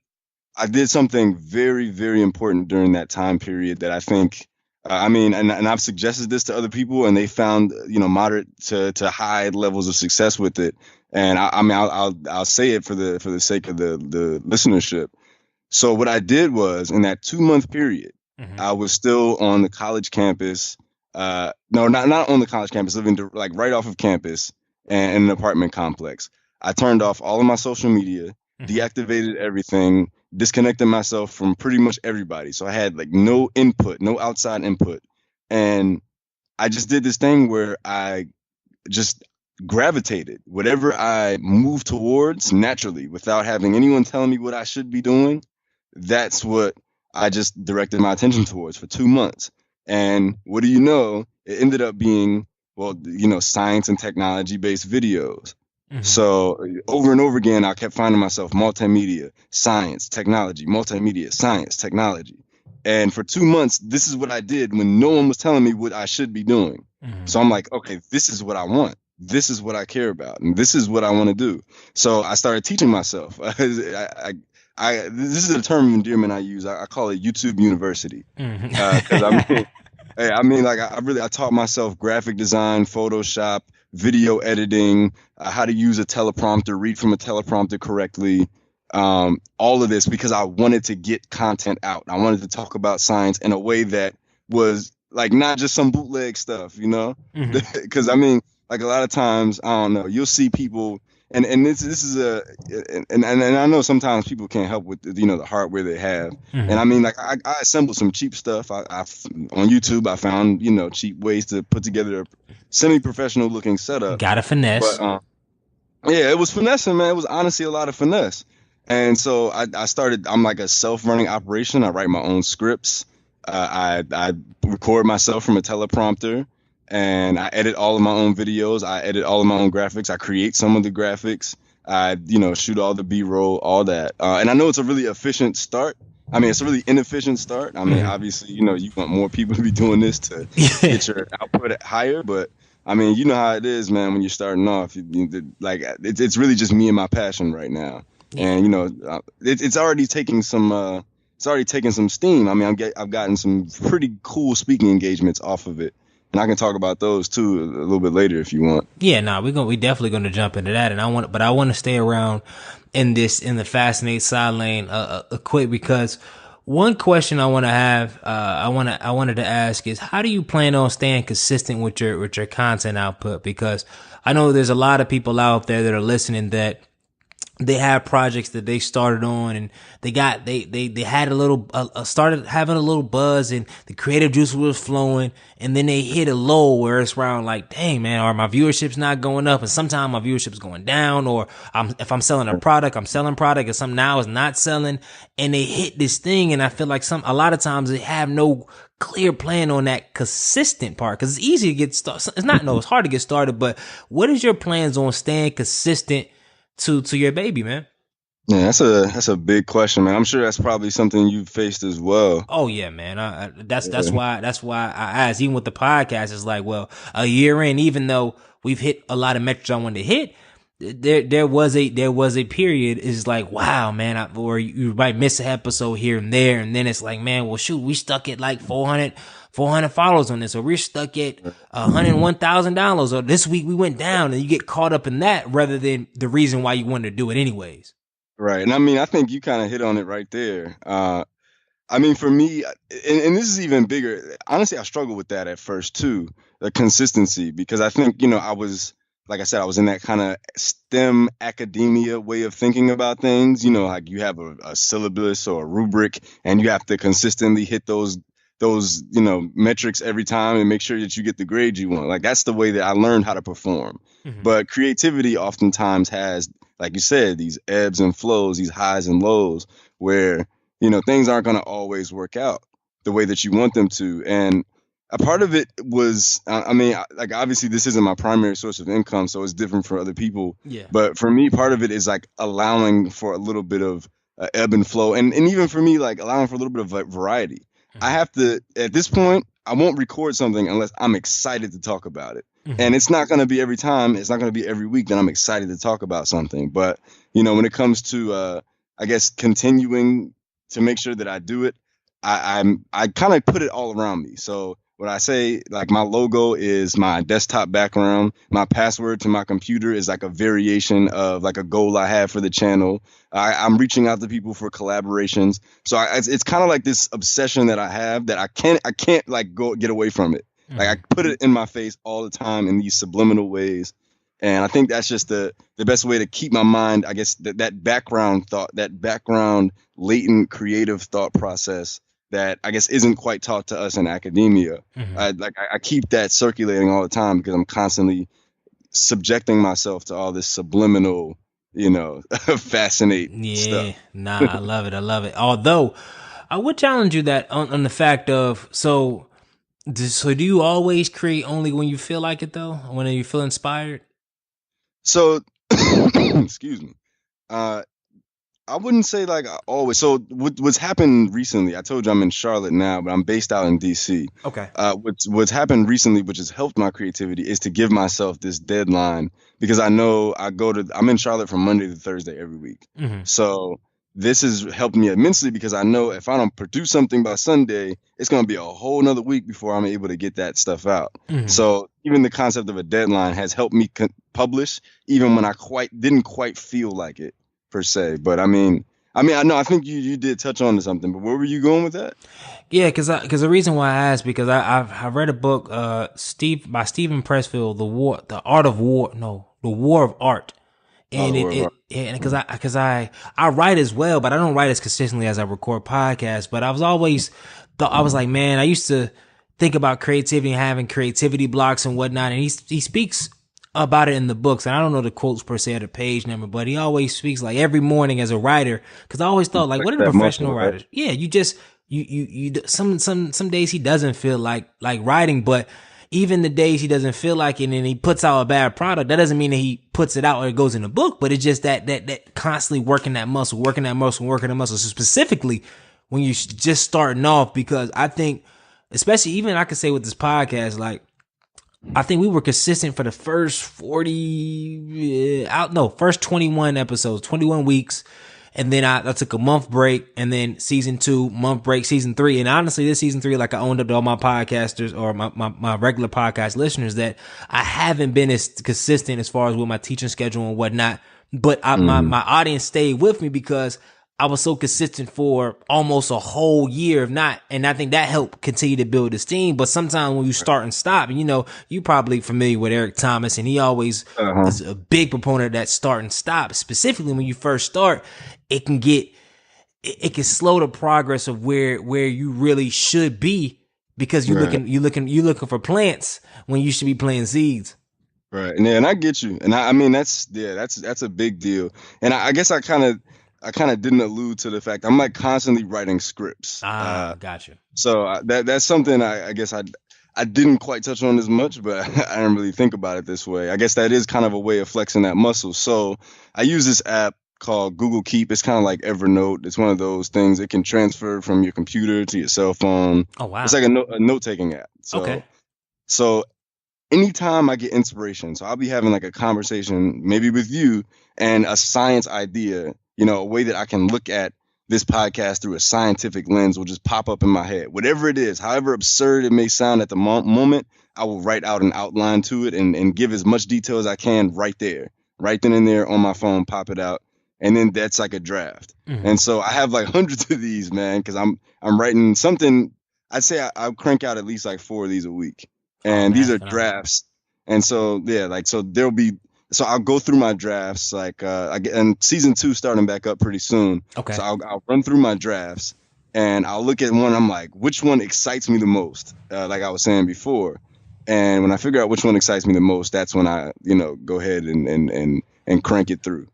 I did something very, very important during that time period that I think, and I've suggested this to other people, and they found, moderate to high levels of success with it. And I'll say it for the sake of the listenership. So what I did was, in that 2-month period, I was still on the college campus. No, not on the college campus, living like right off of campus and in an apartment complex. I turned off all of my social media, deactivated everything, disconnecting myself from pretty much everybody. So I had like no input, no outside input. And I just did this thing where I just gravitated whatever I moved towards naturally without having anyone telling me what I should be doing. That's what I just directed my attention towards for 2 months. And what do you know? It ended up being, well, science and technology based videos. Mm-hmm. So over and over again, I kept finding myself multimedia, science, technology, multimedia, science, technology. And for 2 months, this is what I did when no one was telling me what I should be doing. Mm-hmm. So I'm like, okay, this is what I want. This is what I care about. And this is what I want to do. So I started teaching myself. This is a term of endearment I use. I call it YouTube University. Because I taught myself graphic design, Photoshop, video editing, how to use a teleprompter, read from a teleprompter correctly. All of this because I wanted to get content out. I wanted to talk about science in a way that was like not just some bootleg stuff, because like a lot of times, I don't know, you'll see people, and this is and I know sometimes people can't help with the hardware they have, and I assembled some cheap stuff. I on YouTube I found cheap ways to put together a semi-professional looking setup. Got a finesse. But, yeah, it was finessing, man. It was honestly a lot of finesse. And so I started, I'm like a self-running operation. I write my own scripts. I record myself from a teleprompter, and I edit all of my own videos. I edit all of my own graphics. I create some of the graphics. I, shoot all the B-roll, all that. And I know it's a really efficient start. It's a really inefficient start. Obviously, you want more people to be doing this to get your output higher, but you know how it is, man, when you're starting off. It's really just me and my passion right now. And it's already taking some steam. I've gotten some pretty cool speaking engagements off of it, and I can talk about those too a little bit later if you want. Yeah, we definitely gonna jump into that, and I want to stay around in the Fascinate Sci lane quick, because one question I want to have, I wanted to ask is, how do you plan on staying consistent with your content output? Because I know there's a lot of people out there that are listening that they have projects that they started on, and they had a little, started having a little buzz, and the creative juice was flowing, and then they hit a low where it's around like, dang man, or my viewership's not going up, and sometimes my viewership's going down, or if I'm selling a product, I'm selling product, and some now is not selling, and they hit this thing, and I feel like a lot of times they have no clear plan on that consistent part, because it's easy to get started. It's hard to get started, but what is your plans on staying consistent to your baby, man? Yeah, that's a big question, man. I'm sure that's probably something you've faced as well. Oh yeah, man. That's why I asked. Even with the podcast, it's like, well, a year in, even though we've hit a lot of metrics I wanted to hit, there was a period. Is like, wow, man, or you might miss an episode here and there, and then it's like, man, well, shoot, we stuck at like 400 followers on this, or we're stuck at $101,000, or this week we went down, and you get caught up in that rather than the reason why you wanted to do it anyways. Right. And I think you kind of hit on it right there. For me, and this is even bigger. Honestly, I struggled with that at first too, the consistency, because I think, I was, like I said, I was in that kind of STEM academia way of thinking about things, like you have a syllabus or a rubric, and you have to consistently hit those metrics every time and make sure that you get the grade you want. Like, that's the way that I learned how to perform. Mm-hmm. But creativity oftentimes has, like you said, these ebbs and flows, these highs and lows, where, things aren't going to always work out the way that you want them to. And a part of it was, obviously this isn't my primary source of income, so it's different for other people. Yeah. But for me, part of it is like allowing for a little bit of ebb and flow. And even for me, like allowing for a little bit of variety. I have to, at this point, I won't record something unless I'm excited to talk about it. Mm-hmm. And it's not going to be every time. It's not going to be every week that I'm excited to talk about something. But, when it comes to, continuing to make sure that I do it, I kind of put it all around me. So what I say, like, my logo is my desktop background. My password to my computer is like a variation of like a goal I have for the channel. I'm reaching out to people for collaborations. So it's kind of like this obsession that I have that I can't like go get away from it. Mm-hmm. Like, I put it in my face all the time in these subliminal ways. And I think that's just the best way to keep my mind, I guess, that background thought, that background latent creative thought process that I guess isn't quite taught to us in academia. I keep that circulating all the time because I'm constantly subjecting myself to all this subliminal, fascinate stuff. Nah, I love it. I love it. Although I would challenge you that on the fact of so do you always create only when you feel like it though? When you feel inspired? So, excuse me. I wouldn't say like always. So what's happened recently? I told you I'm in Charlotte now, but I'm based out in DC. Okay. What's happened recently, which has helped my creativity, is to give myself this deadline because I know I'm in Charlotte from Monday to Thursday every week. So this has helped me immensely because I know if I don't produce something by Sunday, it's going to be a whole nother week before I'm able to get that stuff out. So even the concept of a deadline has helped me publish even when I didn't quite feel like it per se. But I mean, I know, I think you did touch on to something, but where were you going with that? Yeah, because the reason why I asked, because I read a book, by Stephen Pressfield, the War of Art. And because I write as well, but I don't write as consistently as I record podcasts. But I was always I was like, man, I used to think about creativity and having creativity blocks and whatnot. And he speaks about it in the books. And I don't know the quotes per se or the page number, but he always speaks like every morning as a writer. Because I always thought like, what are the professional writers? Yeah, you just you some days he doesn't feel like writing, but even the days he doesn't feel like it and he puts out a bad product, that doesn't mean that he puts it out or it goes in the book, but it's just that constantly working that muscle. So specifically when you're just starting off, because I think, especially even I could say with this podcast, like, I think we were consistent for the first 21 episodes, 21 weeks. And then I took a month break, and then season 2, month break, season 3. And honestly, this season 3, like I owned up to all my podcasters or my regular podcast listeners that I haven't been as consistent as far as with my teaching schedule and whatnot. But my audience stayed with me because I was so consistent for almost a whole year, if not. And I think that helped continue to build esteem. But sometimes when you start and stop, and you probably familiar with Eric Thomas, and he always is a big proponent of that start and stop. Specifically when you first start, it can slow the progress of where you really should be, because you're looking for plants when you should be planting seeds. Right. And I get you. And I mean, that's a big deal. And I guess I kind of didn't allude to the fact I'm like constantly writing scripts. Gotcha. So that's something I guess I didn't quite touch on as much, but I didn't really think about it this way. I guess that is kind of a way of flexing that muscle. So I use this app called Google Keep. It's kind of like Evernote. It's one of those things. It can transfer from your computer to your cell phone. Oh, wow. It's like a note-taking app. So anytime I get inspiration, so I'll be having like a conversation maybe with you and a science idea, a way that I can look at this podcast through a scientific lens will just pop up in my head. Whatever it is, however absurd it may sound at the moment, I will write out an outline to it and give as much detail as I can right then and there on my phone, pop it out. And then that's like a draft. And so I have like hundreds of these, man, because I'm writing something. I'd say I'll crank out at least like 4 of these a week. And these are drafts. And so, yeah, so I'll go through my drafts, and season 2 starting back up pretty soon. Okay. So I'll run through my drafts and I'll look at one. I'm like, which one excites me the most? Like I was saying before. And when I figure out which one excites me the most, that's when I, go ahead and crank it through.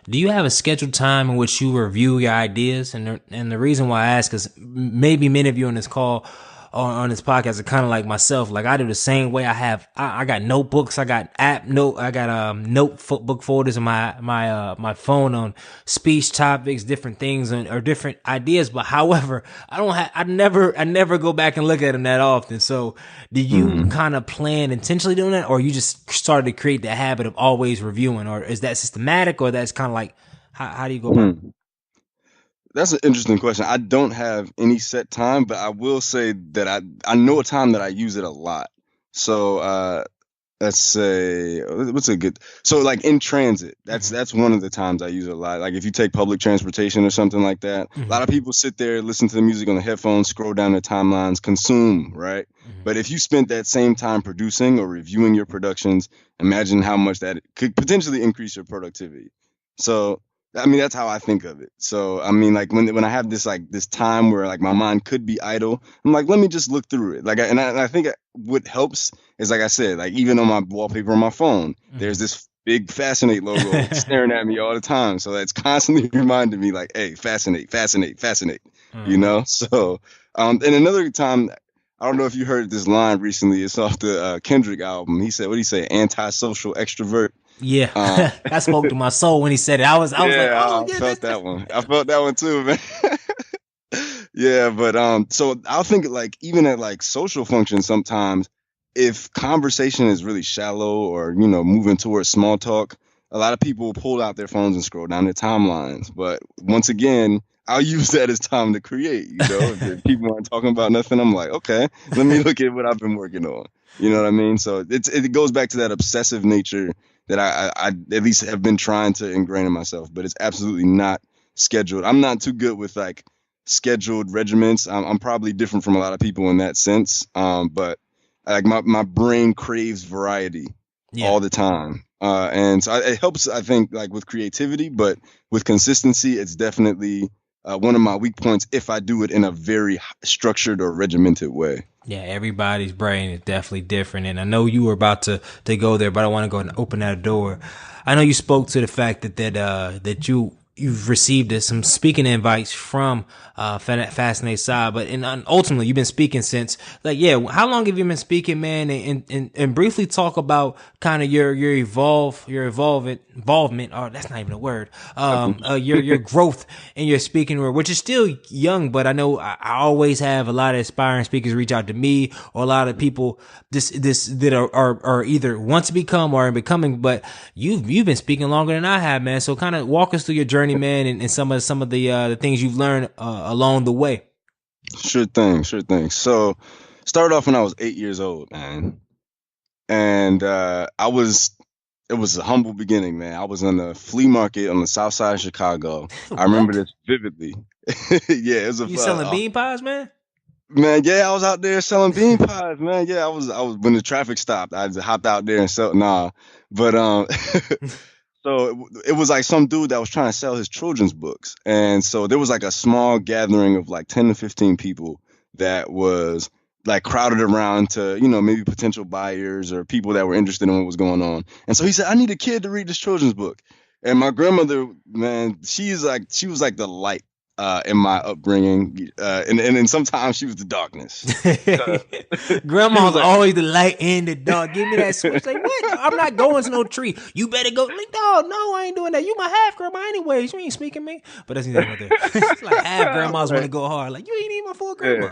Do you have a scheduled time in which you review your ideas? And the reason why I ask is maybe many of you on this call on this podcast are kind of like myself. Like I do the same way. I got notebooks. I got notebook folders in my phone on speech topics, different things or different ideas. But however, I never go back and look at them that often. So do you kind of plan intentionally doing that, or you just started to create the habit of always reviewing, or is that systematic, or that's kind of like, how do you go about it? That's an interesting question. I don't have any set time, but I will say that I know a time that I use it a lot. So let's say what's a good so like in transit, that's one of the times I use it a lot. Like if you take public transportation or something like that, a lot of people sit there, listen to the music on the headphones, scroll down their timelines, consume, right? But if you spent that same time producing or reviewing your productions, imagine how much that could potentially increase your productivity. So I mean, that's how I think of it. So I mean, like when I have this like this time where like my mind could be idle, I'm like, let me just look through it. Like, I think what helps is, like I said, like even on my wallpaper on my phone, there's this big Fascinate logo staring at me all the time. So that's constantly reminding me, like, hey, fascinate, fascinate, fascinate. You know. So, and another time, I don't know if you heard this line recently. It's off the Kendrick album. He said, what did he say? Antisocial extrovert. Yeah, that spoke to my soul when he said it. I was like, oh yeah, I felt that one. I felt that one too, man. Yeah, but so I'll think like even at like social functions sometimes, if conversation is really shallow or moving towards small talk, a lot of people pull out their phones and scroll down their timelines. But once again, I'll use that as time to create. If people aren't talking about nothing, I'm like, okay, let me look at what I've been working on. You know what I mean? So it goes back to that obsessive nature that I at least have been trying to ingrain in myself, but it's absolutely not scheduled. I'm not too good with like scheduled regiments. I'm probably different from a lot of people in that sense. But like my brain craves variety all the time. And so it helps, I think, like with creativity, but with consistency, it's definitely one of my weak points if I do it in a very structured or regimented way. Yeah, everybody's brain is definitely different. And I know you were about to go there, but I want to go and open that door. I know you spoke to the fact that you've received some speaking invites from Fascinate Sci, but ultimately you've been speaking since how long have you been speaking, man? And briefly talk about kind of your involvement. Oh, that's not even a word. Your growth in your speaking world, which is still young, but I know I always have a lot of aspiring speakers reach out to me, or a lot of people that are either want to become or are becoming. But you've been speaking longer than I have, man. So kind of walk us through your journey, man, and some of the things you've learned along the way. Sure thing. So started off when I was 8 years old, man. And it was a humble beginning, man. I was in the flea market on the south side of Chicago. I remember this vividly. Yeah, it was You selling bean pies, man? Man, yeah, I was out there selling bean pies, man. Yeah, I was when the traffic stopped, I just hopped out there and but so it was like some dude that was trying to sell his children's books. And so there was like a small gathering of like 10 to 15 people that was like crowded around to, maybe potential buyers or people that were interested in what was going on. And so he said, I need a kid to read this children's book. And my grandmother, man, she was like the light in my upbringing, and then sometimes she was the darkness. Grandma's always the light and the dark. Give me that switch. Like, what? I'm not going to no tree. You better go. Like, no, I ain't doing that. You my half grandma anyways. You ain't speaking me. But that's neither here nor there. It's like half grandmas want to go hard. Like, you ain't even a full grandma.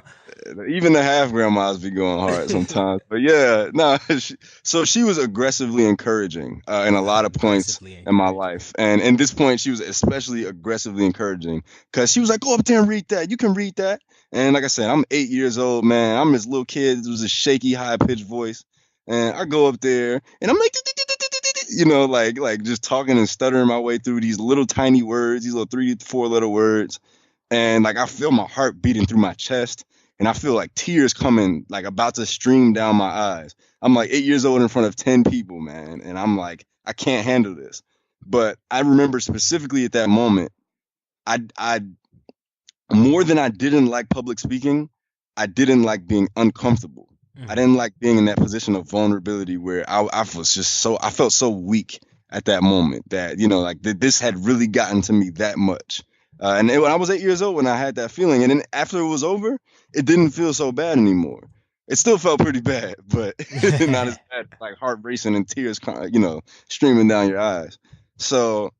Even the half grandmas be going hard sometimes. But yeah, no. So she was aggressively encouraging in a lot of points in my life, and in this point, she was especially aggressively encouraging because she was like, "Go up there and read that. You can read that." And like I said, I'm 8 years old, man. I'm this little kid. It was a shaky, high pitched voice, and I go up there and I'm like, like just talking and stuttering my way through these little tiny words, these little 3 to 4 letter words, and like I feel my heart beating through my chest. And I feel like tears coming, like about to stream down my eyes. I'm like 8 years old in front of 10 people, man. And I'm like, I can't handle this. But I remember specifically at that moment, I more than I didn't like public speaking, I didn't like being uncomfortable. I didn't like being in that position of vulnerability where I felt so weak at that moment that, this had really gotten to me that much. And when I was 8 years old, when I had that feeling, and then after it was over, it didn't feel so bad anymore. It still felt pretty bad, but not as bad, like heart racing and tears, streaming down your eyes. So,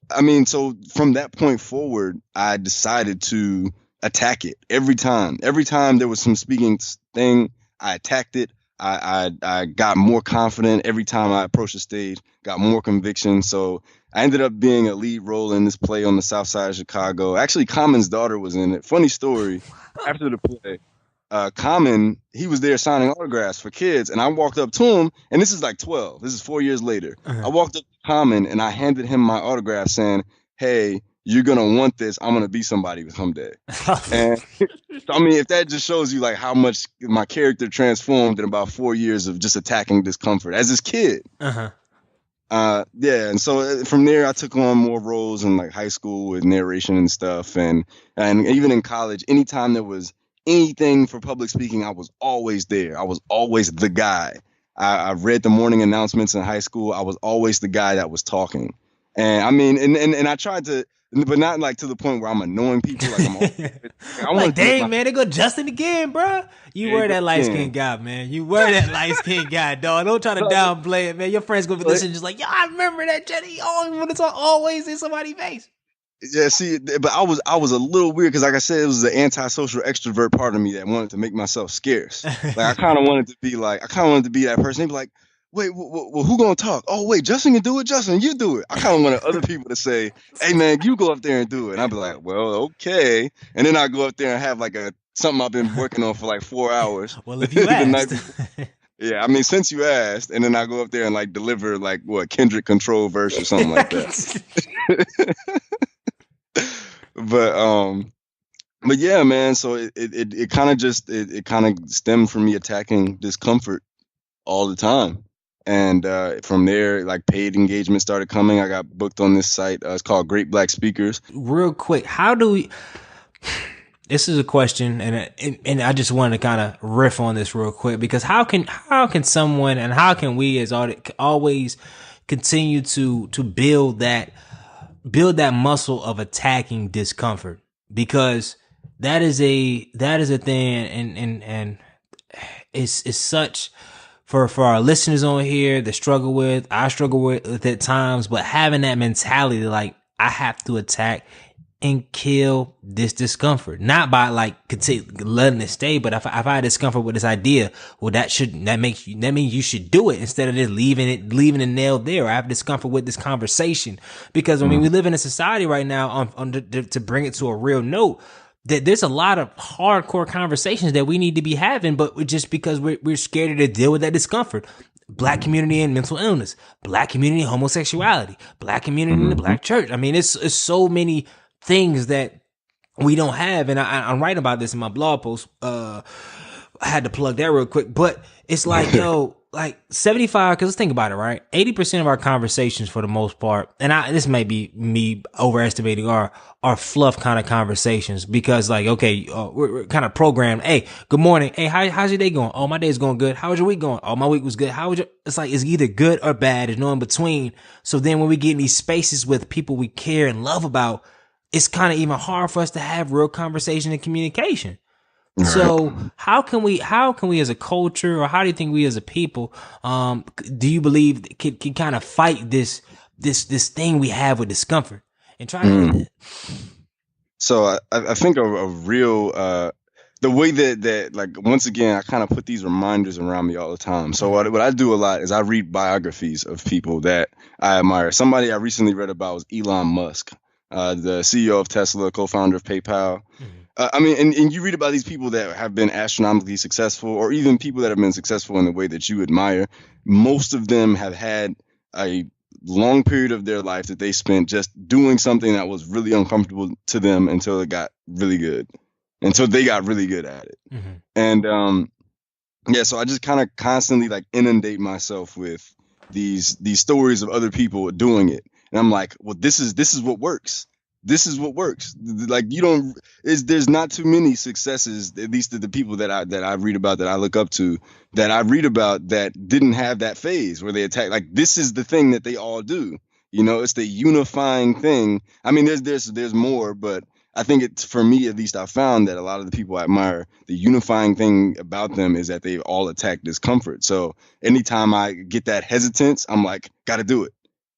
I mean, so from that point forward, I decided to attack it every time. Every time there was some speaking thing, I attacked it. I got more confident every time I approached the stage, got more conviction. So I ended up being a lead role in this play on the south side of Chicago. Actually, Common's daughter was in it. Funny story. After the play, Common, he was there signing autographs for kids, and I walked up to him, and this is like 12. This is 4 years later. I walked up to Common, and I handed him my autograph, saying, "Hey, you're gonna want this. I'm gonna be somebody someday." And I mean, if that just shows you like how much my character transformed in about 4 years of just attacking discomfort as this kid. Yeah, and so from there I took on more roles in like high school with narration and stuff, and even in college, anytime there was anything for public speaking, I was always there. I was always the guy. I read the morning announcements in high school. I was always the guy that was talking. And I mean, and I tried to, but not like to the point where I'm annoying people. Like I'm like, dang, man, they go Justin again, bro. You were that light skinned guy, man. You were that light skinned guy, dog. Don't try to downplay it, man. Your friends gonna be listening, just like, yo, I remember that Jenny. Oh, when it's always in somebody's face. Yeah, see, but I was a little weird because, like I said, it was the antisocial extrovert part of me that wanted to make myself scarce. Like I kind of wanted to be that person. They'd be like, "Wait, well, who gonna talk? Oh, wait, Justin can do it. Justin, you do it." I kind of wanted other people to say, "Hey, man, you go up there and do it." And I'd be like, "Well, okay." And then I go up there and have like something I've been working on for like 4 hours. Well, if you asked. Yeah, I mean, since you asked, and then I go up there and like deliver like what Kendrick Control verse or something like that. But yeah, man. So it kind of stemmed from me attacking discomfort all the time, and from there, like paid engagement started coming. I got booked on this site. It's called Great Black Speakers. Real quick, how do we? This is a question, and I just wanted to kind of riff on this real quick because how can someone and how can we as always continue to build that muscle of attacking discomfort, because that is a thing, and it's such for our listeners on here that I struggle with at times, but having that mentality like I have to attack and kill this discomfort, not by like letting it stay, but if I had discomfort with this idea, well, that means you should do it instead of just leaving it nailed there. I have discomfort with this conversation because I mean we live in a society right now to bring it to a real note that there's a lot of hardcore conversations that we need to be having, but just because we're scared to deal with that discomfort. Black community and mental illness, Black community and homosexuality, Black community in the Black church. I mean, it's so many things that we don't have, and I'm writing about this in my blog post. I had to plug that real quick, but it's like, yo, like 75, because let's think about it, right? 80% of our conversations, for the most part, and this may be me overestimating our fluff kind of conversations, because like, okay, we're kind of programmed. Hey, good morning. Hey, how's your day going? Oh, my day's going good. How was your week going? Oh, my week was good. It's like, it's either good or bad. There's no in between. So then when we get in these spaces with people we care and love about, it's kind of even hard for us to have real conversation and communication. Right. So how can we as a culture, or how do you think we as a people, do you believe can kind of fight this thing we have with discomfort and try to? So I think a real, the way that like, once again, I kind of put these reminders around me all the time. So what I do a lot is I read biographies of people that I admire. Somebody I recently read about was Elon Musk, the CEO of Tesla, co-founder of PayPal. I mean, and you read about these people that have been astronomically successful, or even people that have been successful in the way that you admire. Most of them have had a long period of their life that they spent just doing something that was really uncomfortable to them until it got really good, until they got really good at it. And yeah, so I just kind of constantly like inundate myself with these stories of other people doing it. And I'm like, well, this is what works. This is what works. Like, there's not too many successes, at least the people that I read about, that I look up to, that I read about, that didn't have that phase where they attack. Like, this is the thing that they all do. You know, it's the unifying thing. I mean, there's more, but I think it's, for me at least, I found that a lot of the people I admire, the unifying thing about them is that they all attack discomfort. So anytime I get that hesitance, I'm like, gotta do it.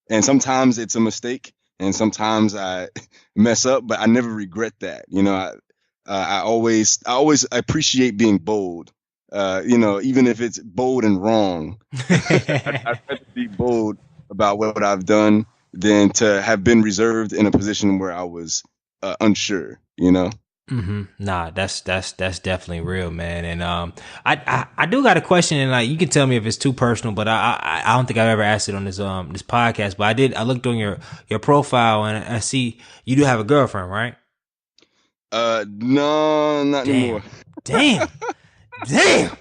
And sometimes it's a mistake, and sometimes I mess up, but I never regret that. You know, I always appreciate being bold. You know, even if it's bold and wrong, I'd rather be bold about what I've done than to have been reserved in a position where I was unsure. You know. Nah, that's definitely real, man. And I do got a question, and like you can tell me if it's too personal, but I don't think I've ever asked it on this podcast. But I looked on your profile, and I see you do have a girlfriend, right? No, not anymore. Damn, damn.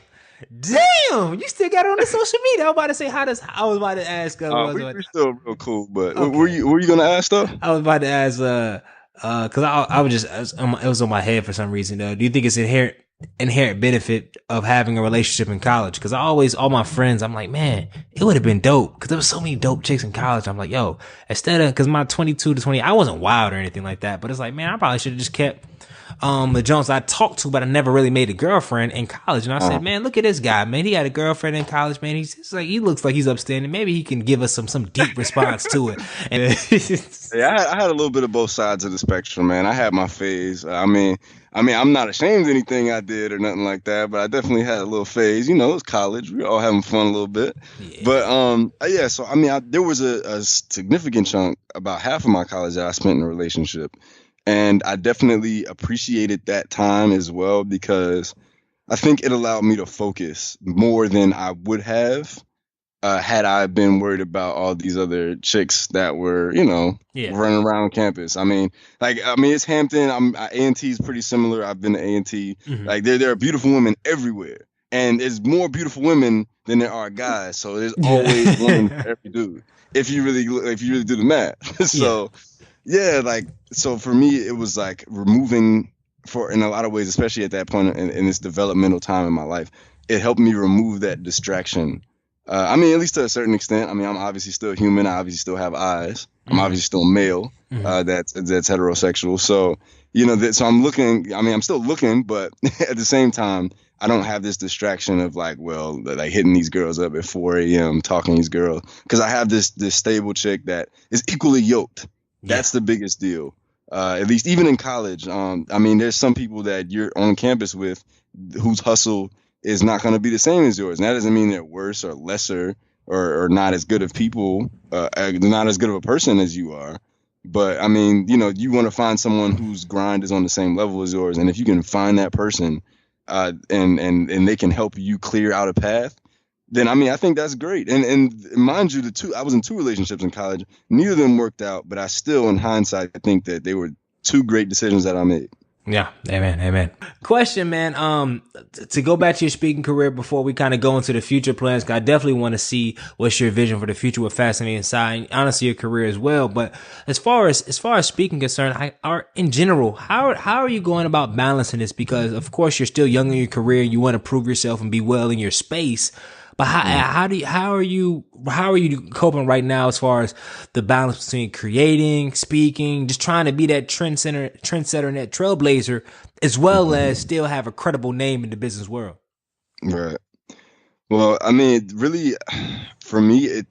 Damn, you still got it on the social media. I was about to say, I was about to ask. We're still real cool, but Okay. were you gonna ask though? I was about to ask, cause I was just, it was on my head for some reason though. Do you think it's inherent benefit of having a relationship in college? Cause all my friends, I'm like, man, it would have been dope. Cause there was so many dope chicks in college. I'm like, yo, cause my 22 to 20, I wasn't wild or anything like that, but it's like, man, I probably should have just kept the Jones I talked to, but I never really made a girlfriend in college. And I said, man, look at this guy, man. He had a girlfriend in college, man. He looks like he's upstanding. Maybe he can give us some deep response to it. And Yeah, I had a little bit of both sides of the spectrum, man. I had my phase. I mean, I'm not ashamed of anything I did or nothing like that, but I definitely had a little phase. You know, it was college. We were all having fun a little bit. Yeah. But yeah, so I mean, there was a significant chunk, about half of my college that I spent in a relationship. And I definitely appreciated that time as well because I think it allowed me to focus more than I would have had I been worried about all these other chicks that were, running around campus. I mean, it's Hampton. A&T is pretty similar. I've been to A&T. Mhm. Like there are beautiful women everywhere, and there's more beautiful women than there are guys. So there's always one for every dude. If you really do the math. So. Yeah, so for me, it was like removing in a lot of ways, especially at that point in this developmental time in my life, it helped me remove that distraction. At least to a certain extent. I mean, I'm obviously still human. I obviously still have eyes. I'm obviously still male. That's heterosexual. So, so I'm looking. I mean, I'm still looking, but at the same time, I don't have this distraction of hitting these girls up at 4 a.m. talking to these girls because I have this stable chick that is equally yoked. That's the biggest deal. At least even in college. There's some people that you're on campus with whose hustle is not going to be the same as yours. And that doesn't mean they're worse or lesser or not as good of people, not as good of a person as you are. But I mean, you want to find someone whose grind is on the same level as yours. And if you can find that person and they can help you clear out a path, then I think that's great. And mind you, I was in 2 relationships in college. Neither of them worked out, but I still, in hindsight, I think that they were 2 great decisions that I made. Yeah, amen. Question, man. To go back to your speaking career before we kind of go into the future plans, 'cause I definitely want to see what's your vision for the future with Fascinate Sci, and honestly your career as well. But as far as speaking concerned, in general, how are you going about balancing this? Because of course you're still young in your career, you want to prove yourself and be well in your space. But how are you coping right now as far as the balance between creating, speaking, just trying to be that trendsetter and that trailblazer, as well as still have a credible name in the business world? Right. Well, really, for me,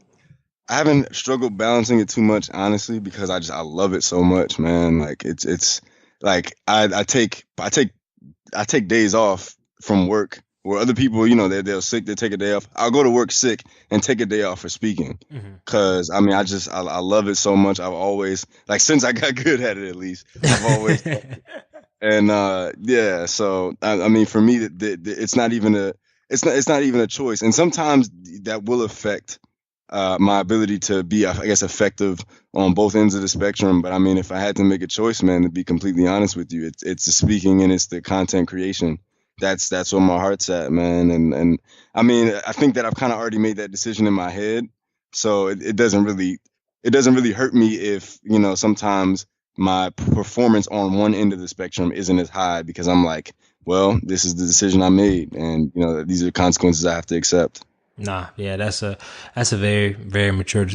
I haven't struggled balancing it too much, honestly, because I love it so much, man. Like it's like I take days off from work. Where other people, they're sick, they take a day off. I'll go to work sick and take a day off for speaking. Cause I love it so much. I've always, since I got good at it, at least I've always, and so for me, it's not even a choice. And sometimes that will affect my ability to be, I guess, effective on both ends of the spectrum. But if I had to make a choice, man, to be completely honest with you, it's the speaking and it's the content creation. That's where my heart's at, man. And I think that I've kind of already made that decision in my head. So it doesn't really hurt me if, sometimes my performance on one end of the spectrum isn't as high because I'm like, well, this is the decision I made. And, these are the consequences I have to accept. Nah, yeah, that's a very, very mature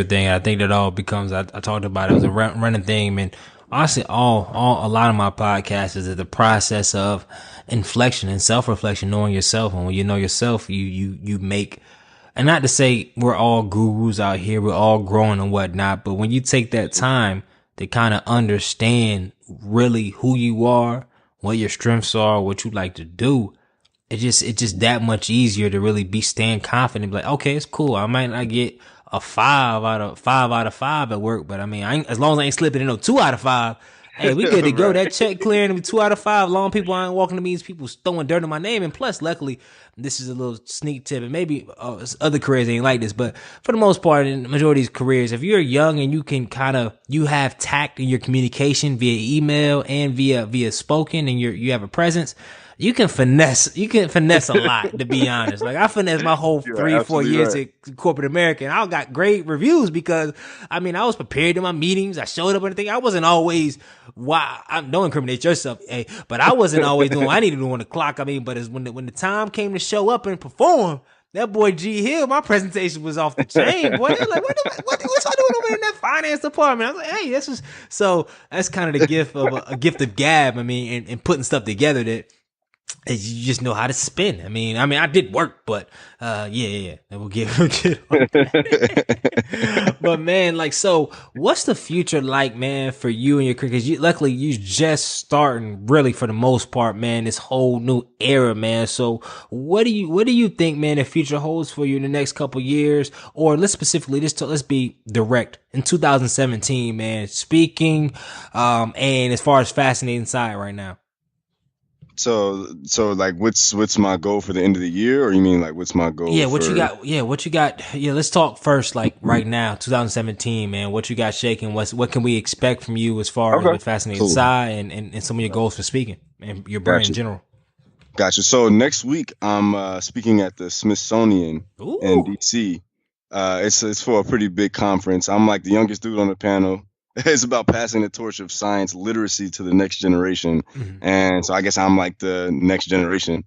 thing. I think that all becomes, I talked about it as a running theme, and honestly, a lot of my podcasts is the process of inflection and self-reflection, knowing yourself. And when you know yourself, you make, and not to say we're all gurus out here, we're all growing and whatnot, but when you take that time to kind of understand really who you are, what your strengths are, what you like to do, it's just that much easier to really stand confident, be like, okay, it's cool. I might not get a 5 out of 5 at work, but as long as I ain't slipping in 2 out of 5, Hey, we good to go. Right. That check clearing 2 out of 5. Long people aren't walking to meetings. People throwing dirt on my name. And plus, luckily, this is a little sneak tip. And maybe other careers ain't like this, but for the most part, in the majority of these careers, if you're young and you can you have tact in your communication via email and via spoken, and you have a presence, you can finesse a lot, to be honest. Like, I finessed my whole You're 3-4 absolutely years right. at corporate America, and I got great reviews because, I mean, I was prepared in my meetings. I showed up and everything. I wasn't always, don't incriminate yourself, hey, but I wasn't always doing what I needed to do on the clock. I mean, but it's when the time came to show up and perform, that boy G Hill, my presentation was off the chain, boy. They're like, what's I doing over in that finance department? I was like, hey, this is, so that's kind of the gift of a gift of gab. I mean, and putting stuff together that you just know how to spin. I mean, I did work, but yeah. We'll get on that. But man, like, so what's the future like, man, for you and your career? Because luckily you just starting, really, for the most part, man, this whole new era, man. So what do you think, man, the future holds for you in the next couple years? Or let's specifically let's be direct. In 2017, man, speaking, and as far as Fascinating Sci right now. So like, what's my goal for the end of the year, or you mean like what's my goal? Yeah, what you got? Yeah, what you got? Yeah, let's talk first, like right now, 2017, man. What you got shaking? What can we expect from you as far as with Fascinating Sci and some of your goals for speaking and your brand in general? Gotcha. So next week I'm speaking at the Smithsonian in DC. It's for a pretty big conference. I'm like the youngest dude on the panel. It's about passing the torch of science literacy to the next generation. Mm-hmm. And so I guess I'm like the next generation.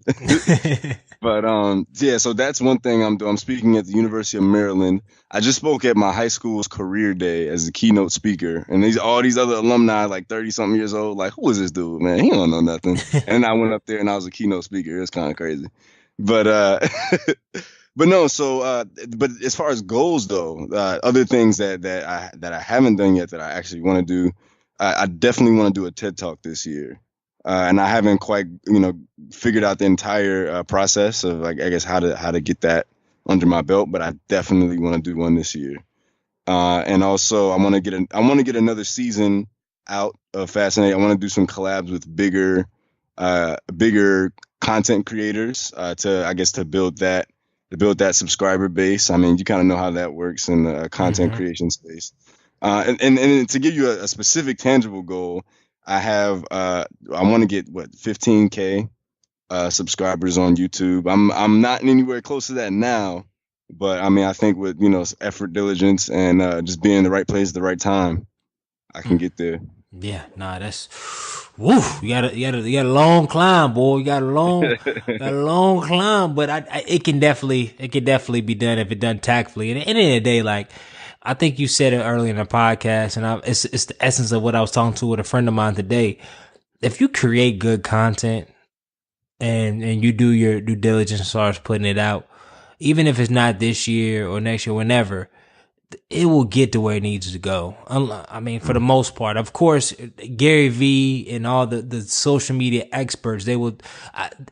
But yeah, so that's one thing I'm doing. I'm speaking at the University of Maryland. I just spoke at my high school's career day as the keynote speaker. And all these other alumni, like 30-something years old, like, who is this dude, man? He don't know nothing. And I went up there and I was a keynote speaker. It was kind of crazy. But but no, so but as far as goals though, other things that I haven't done yet that I actually want to do, I definitely want to do a TED Talk this year, and I haven't quite figured out the entire process of, like, I guess how to get that under my belt, but I definitely want to do one this year, and also I want to get another season out of Fascinate. I want to do some collabs with bigger content creators to build that subscriber base. I mean, you kind of know how that works in the content creation space. And to give you a specific tangible goal, I want to get 15K subscribers on YouTube. I'm not anywhere close to that now, but I mean, I think with effort, diligence, and just being in the right place at the right time, I can get there. Yeah, that's woo. You got a long climb, boy. You got a long climb, but it can definitely be done if it's done tactfully. And at the end of the day, like, I think you said it earlier in the podcast, and it's the essence of what I was talking to with a friend of mine today. If you create good content and you do your due diligence as far as putting it out, even if it's not this year or next year, whenever, it will get to where it needs to go. I mean, for the most part, of course, Gary Vee and all the social media experts, they will,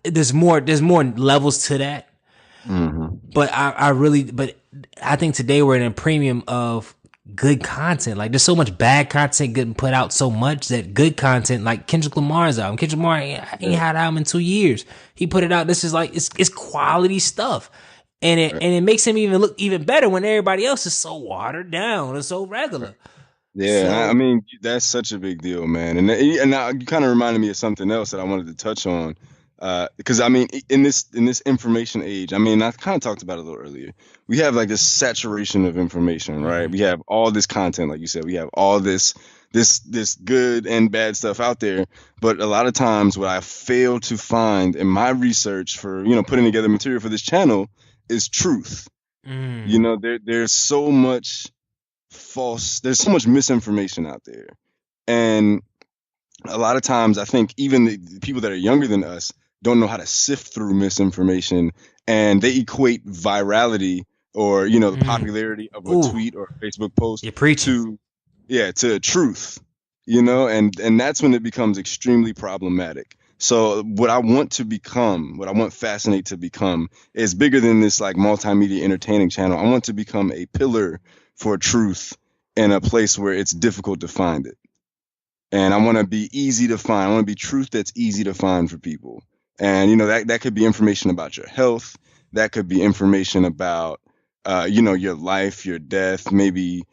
there's more levels to that. Mm-hmm. But I think today we're in a premium of good content. Like, there's so much bad content getting put out so much that good content, like Kendrick Lamar's album. Kendrick Lamar ain't had an album in 2 years. He put it out. This is like, it's quality stuff. And it makes him even look even better when everybody else is so watered down and so regular. Yeah, so, I mean, that's such a big deal, man. And now you kind of reminded me of something else that I wanted to touch on. Because I mean, in this information age, I mean, I kind of talked about it a little earlier. We have like this saturation of information, right? We have all this content, like you said. We have all this good and bad stuff out there. But a lot of times, what I fail to find in my research for putting together material for this channel is truth. There's so much there's so much misinformation out there, and a lot of times I think even the people that are younger than us don't know how to sift through misinformation, and they equate virality or the popularity of a tweet or a Facebook post to truth, and that's when it becomes extremely problematic. So what I want Fascinate to become is bigger than this like multimedia entertaining channel. I want to become a pillar for truth in a place where it's difficult to find it. And I want to be easy to find. I want to be truth that's easy to find for people. And, that could be information about your health. That could be information about, your life, your death, maybe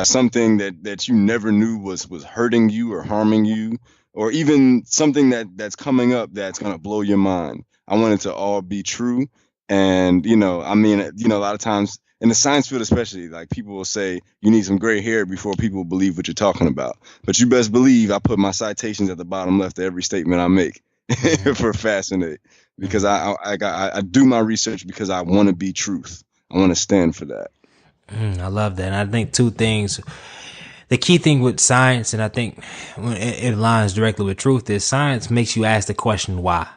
something that you never knew was hurting you or harming you, or even something that's coming up that's going to blow your mind. I want it to all be true. And, a lot of times in the science field, especially, like, people will say you need some gray hair before people believe what you're talking about. But you best believe I put my citations at the bottom left of every statement I make for Fascinate, because I do my research because I want to be truth. I want to stand for that. I love that. And I think two things. The key thing with science, and I think it aligns directly with truth, is science makes you ask the question why.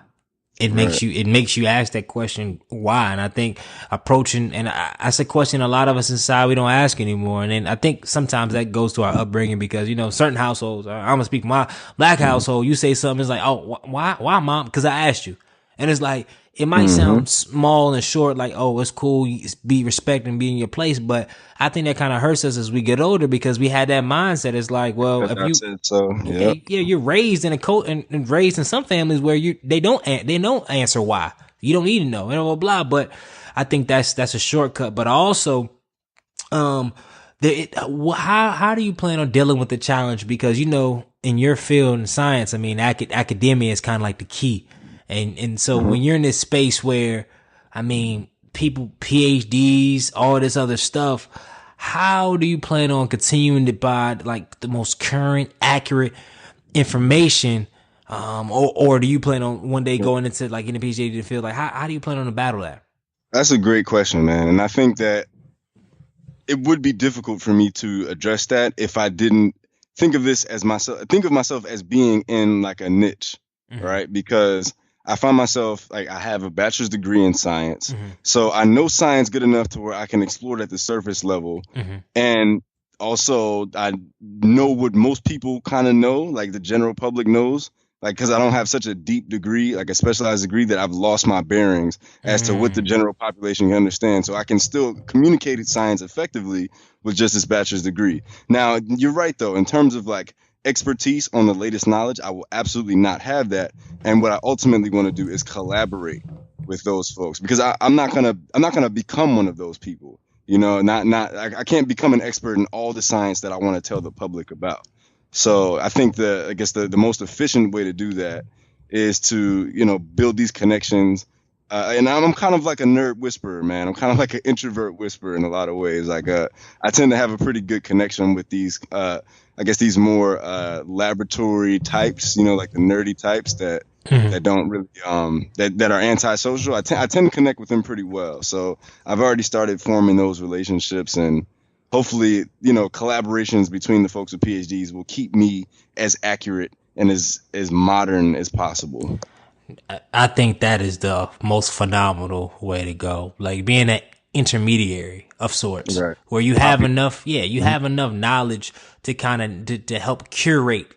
It makes you ask that question why. And I think approaching, and that's a question a lot of us inside we don't ask anymore. And then I think sometimes that goes to our upbringing, because certain households, I'm gonna speak my black household, you say something, it's like, oh, why mom? Because I asked you. And it's like, it might sound small and short, like, oh, it's cool, be respect and be in your place. But I think that kind of hurts us as we get older, because we had that mindset. It's like, well, if you, okay, yeah, you're raised in and raised in some families where they don't answer why. You don't need to know, blah, blah, blah. But I think that's a shortcut. But also, how do you plan on dealing with the challenge? Because, in your field in science, I mean, academia is kind of like the key. And so when you're in this space where, I mean, people, PhDs, all this other stuff, how do you plan on continuing to provide like the most current, accurate information? Or do you plan on one day going into like in the PhD field? Like, how do you plan on to battle that? That's a great question, man. And I think that it would be difficult for me to address that if I didn't think of myself as being in like a niche, right? Because I find myself, like, I have a bachelor's degree in science. So I know science good enough to where I can explore it at the surface level. And also I know what most people kind of know, like the general public knows, like, because I don't have such a deep degree, like a specialized degree, that I've lost my bearings as to what the general population can understand. So I can still communicate science effectively with just this bachelor's degree. Now, you're right, though, in terms of like expertise on the latest knowledge, I will absolutely not have that. And what I ultimately want to do is collaborate with those folks, because I'm not gonna become one of those people. I can't become an expert in all the science that I want to tell the public about. So I think the most efficient way to do that is to build these connections. And I'm kind of like a nerd whisperer, man. I'm kind of like an introvert whisperer in a lot of ways. Like I tend to have a pretty good connection with these these more laboratory types, like the nerdy types that don't really that are antisocial. I tend to connect with them pretty well. So I've already started forming those relationships, and hopefully, collaborations between the folks with PhDs will keep me as accurate and as modern as possible. I think that is the most phenomenal way to go. Like being an intermediary of sorts, right, where you have enough, have enough knowledge to kind of to help curate.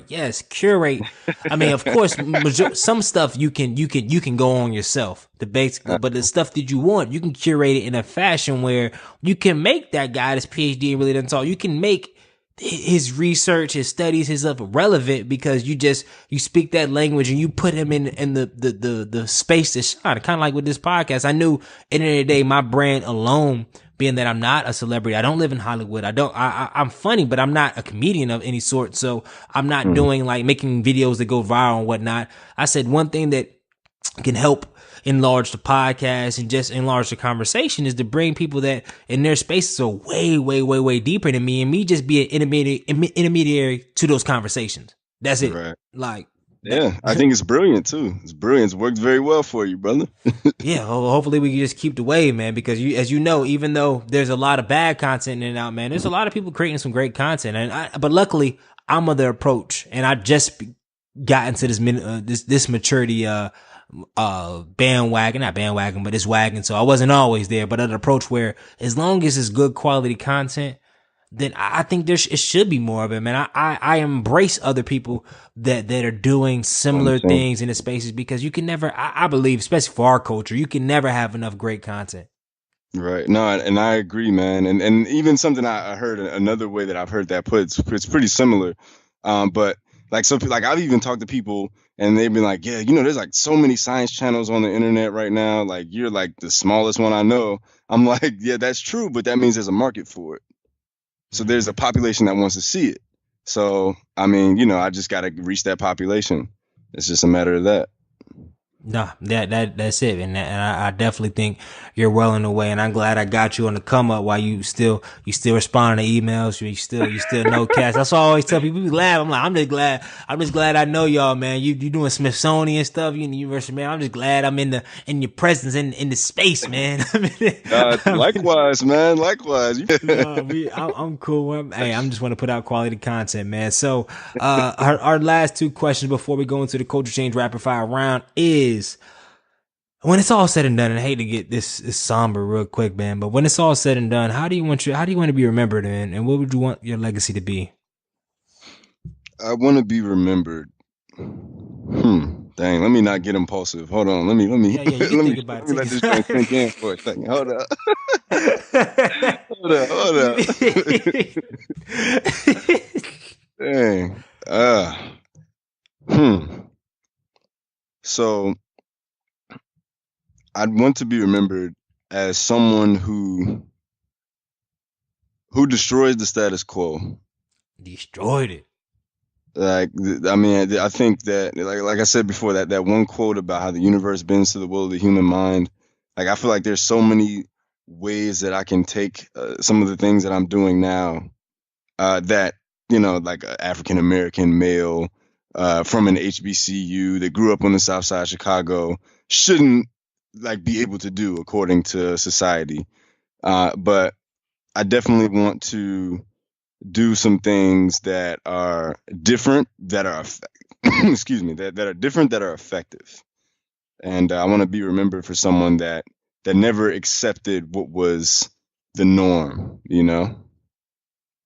Yes, curate. I mean, of course, some stuff you can go on yourself, the basic, but the stuff that you want, you can curate it in a fashion where you can make that guy that's PhD and really doesn't talk. You can make his research, his studies, his stuff relevant, because you speak that language and you put him in the space to shine. Kind of like with this podcast. I knew at the end of the day, my brand alone, being that I'm not a celebrity, I don't live in Hollywood. I'm funny, but I'm not a comedian of any sort. So I'm not doing like making videos that go viral and whatnot. I said one thing that can help enlarge the podcast and just enlarge the conversation is to bring people that in their spaces are way, way, way, way deeper than me, and me just be an intermediary to those conversations. That's it. Right. Like, yeah, I think it's brilliant too. It's brilliant. It's worked very well for you, brother. Yeah, hopefully we can just keep the wave, man, because as you know, even though there's a lot of bad content in and out, man, there's a lot of people creating some great content. But luckily I'm of the approach, and I just got into this maturity, bandwagon, not bandwagon, but it's wagon. So I wasn't always there, but an approach where as long as it's good quality content, then I think it should be more of it, man. I embrace other people that are doing similar things in the spaces, because you can never, I believe, especially for our culture, you can never have enough great content. Right. No, and I agree, man. And even something I heard another way that I've heard that put, it's pretty similar. But like like I've even talked to people and they've been like, yeah, there's like so many science channels on the internet right now. Like you're like the smallest one I know. I'm like, yeah, that's true, but that means there's a market for it. So there's a population that wants to see it. So I mean, I just gotta reach that population. It's just a matter of that. Nah, that's it, and I definitely think you're well in the way, and I'm glad I got you on the come up while you still responding to emails, you still know cats. That's what I always tell people. People laugh. I'm like, I'm just glad I know y'all, man. You doing Smithsonian stuff, you in the university, man. I'm just glad I'm in your presence in the space, man. Likewise, man. Likewise. I'm cool. Hey, I'm just want to put out quality content, man. So, our last two questions before we go into the culture change rapid fire round is, when it's all said and done, and I hate to get this somber real quick, man, but when it's all said and done, how do you want to be remembered, and what would you want your legacy to be? I want to be remembered. Dang, let me not get impulsive. Hold on. Let me let me let this joint sink in for a second. Hold up. hold up. Dang. So I'd want to be remembered as someone who destroys the status quo. Destroyed it. Like, I mean, I think that, like I said before, that one quote about how the universe bends to the will of the human mind. Like, I feel like there's so many ways that I can take some of the things that I'm doing now that, like an African American male from an HBCU that grew up on the South Side of Chicago shouldn't like be able to do according to society. But I definitely want to do some things that are different, that are excuse me, that are different, that are effective. And I want to be remembered for someone that never accepted what was the norm,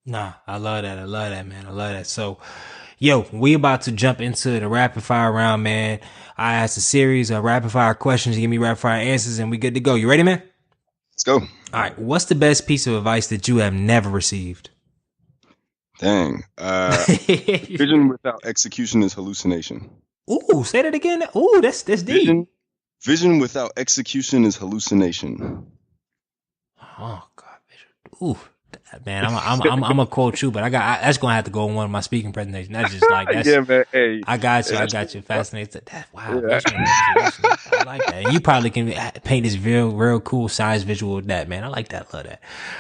Nah, I love that. I love that, man. I love that. So, yo, we about to jump into the rapid fire round, man. I asked a series of rapid fire questions. You give me rapid fire answers, and we good to go. You ready, man? Let's go. All right. What's the best piece of advice that you have never received? Dang. Vision without execution is hallucination. Ooh, say that again. Ooh, that's deep. Vision without execution is hallucination. Oh God, ooh. Man, I'm a quote you, but that's gonna have to go on one of my speaking presentations. That's just like that's. Yeah, man. Hey, I got you. Fascinated. Wow, yeah. I like that. And you probably can paint this real cool science visual with that, man. I like that. Love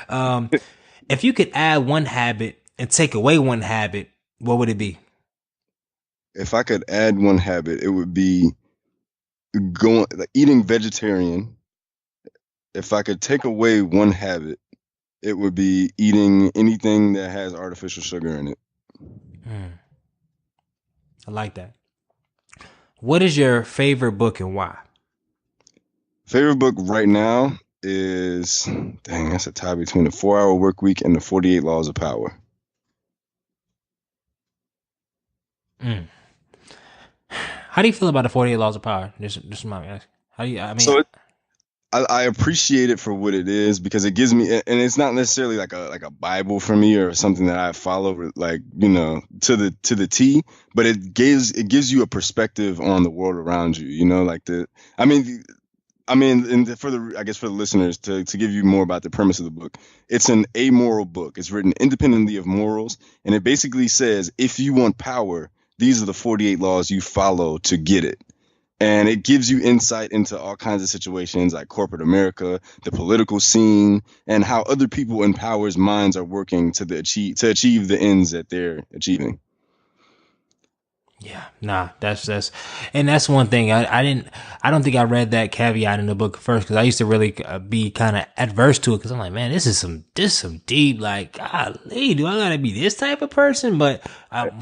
that. If you could add one habit and take away one habit, what would it be? If I could add one habit, it would be eating vegetarian. If I could take away one habit, it would be eating anything that has artificial sugar in it. I like that. What is your favorite book and why? Favorite book right now is, that's a tie between the 4-Hour Workweek and the 48 Laws of Power. How do you feel about the 48 Laws of Power? Just remind me. How do you? I mean, so I appreciate it for what it is, because it gives me, and it's not necessarily like a Bible for me or something that I follow like, to the T, but it gives you a perspective on the world around you, like and for the listeners to give you more about the premise of the book, it's an amoral book. It's written independently of morals, and it basically says, if you want power, these are the 48 laws you follow to get it. And it gives you insight into all kinds of situations like corporate America, the political scene, and how other people in power's minds are working to achieve the ends that they're achieving. Yeah, nah, that's one thing. I don't think I read that caveat in the book first, because I used to really be kind of adverse to it, because I'm like, man, this is some deep, like, golly, do I gotta be this type of person? But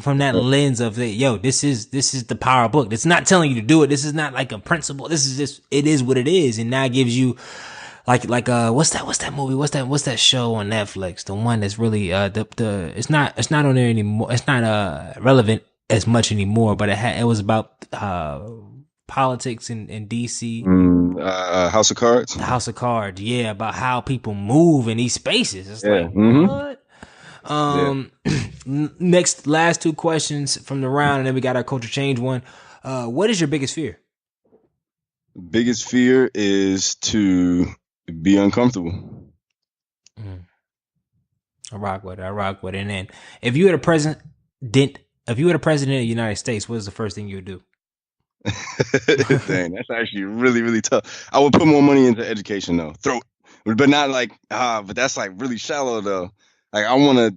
from that lens of this is the power book. It's not telling you to do it. This is not like a principle. This is just, it is what it is, and now it gives you like what's that movie? What's that show on Netflix? The one that's really it's not on there anymore. It's not relevant as much anymore, but it was about politics in DC. House of Cards. The House of Cards, yeah, about how people move in these spaces. It's Yeah. like, what? Next, last two questions from the round, and then we got our culture change one. What is your biggest fear? Biggest fear is to be uncomfortable. I rock with it. And then, if you were the president of the United States, what is the first thing you would do? Dang, that's actually really, really tough. I would put more money into education though. But not like but that's like really shallow though. Like I want to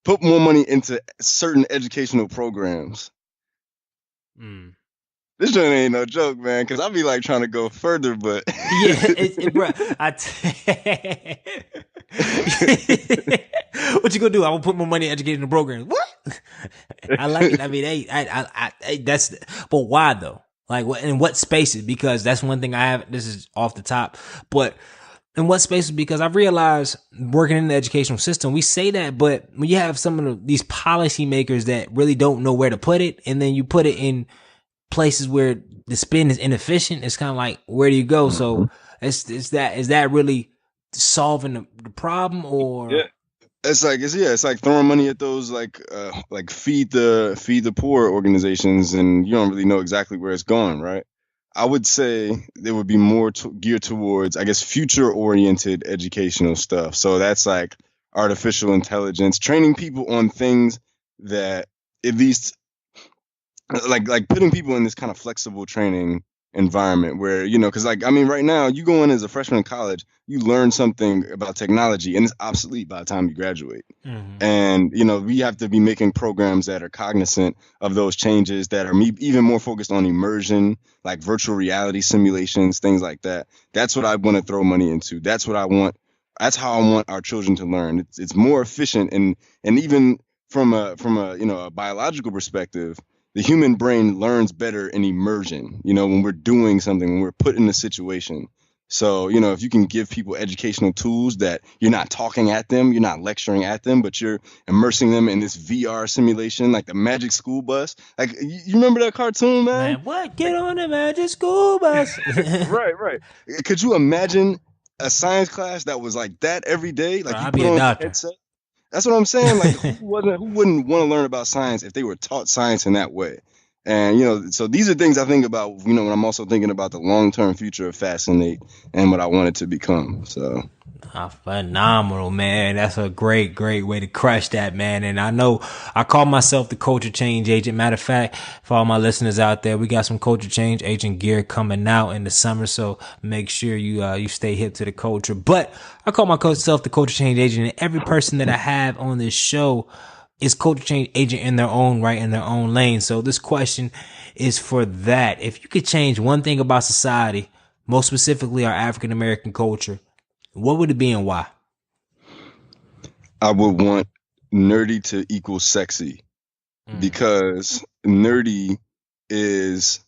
put more money into certain educational programs. This joint ain't no joke, man, because I'll be like trying to go further, but bro, what you gonna do? I will put more money in educational programs. What? I like it. I mean, hey, that's, but why though? Like, in what spaces? Because that's one thing I have. This is off the top, but in what spaces? Because I've realized working in the educational system, we say that, but when you have some of these policymakers that really don't know where to put it, and then you put it in places where the spend is inefficient, it's kind of like, where do you go? So is that really solving the problem, or? Yeah. It's like throwing money at those like feed the poor organizations, and you don't really know exactly where it's going, right? I would say there would be more geared towards, I guess, future oriented educational stuff. So that's like artificial intelligence, training people on things that at least like putting people in this kind of flexible training environment where, you know, because like, I mean, right now you go in as a freshman in college, you learn something about technology and it's obsolete by the time you graduate. And, you know, we have to be making programs that are cognizant of those changes, that are even more focused on immersion, like virtual reality simulations, things like that. That's what I want to throw money into. That's what I want. That's how I want our children to learn. It's more efficient, and even from a you know, a biological perspective, the human brain learns better in immersion, you know, when we're doing something, when we're put in a situation. So, you know, if you can give people educational tools that you're not talking at them, you're not lecturing at them, but you're immersing them in this VR simulation, like the Magic School Bus. Like, you remember that cartoon, man? What? Get on the Magic School Bus. Right. Could you imagine a science class that was like that every day? Like, I'd be a doctor. Headset? That's what I'm saying. Like, who wouldn't want to learn about science if they were taught science in that way? And, you know, so these are things I think about, you know, when I'm also thinking about the long-term future of Fascinate and what I want it to become. So. Phenomenal, man. That's a great way to crush that, man. And I know I call myself the culture change agent. Matter of fact, for all my listeners out there, we got some culture change agent gear coming out in the summer. So make sure you stay hip to the culture. But I call myself the culture change agent, and every person that I have on this show is culture change agent in their own right, in their own lane. So this question is for that. If you could change one thing about society, most specifically our African American culture, what would it be and why? I would want nerdy to equal sexy, because nerdy is,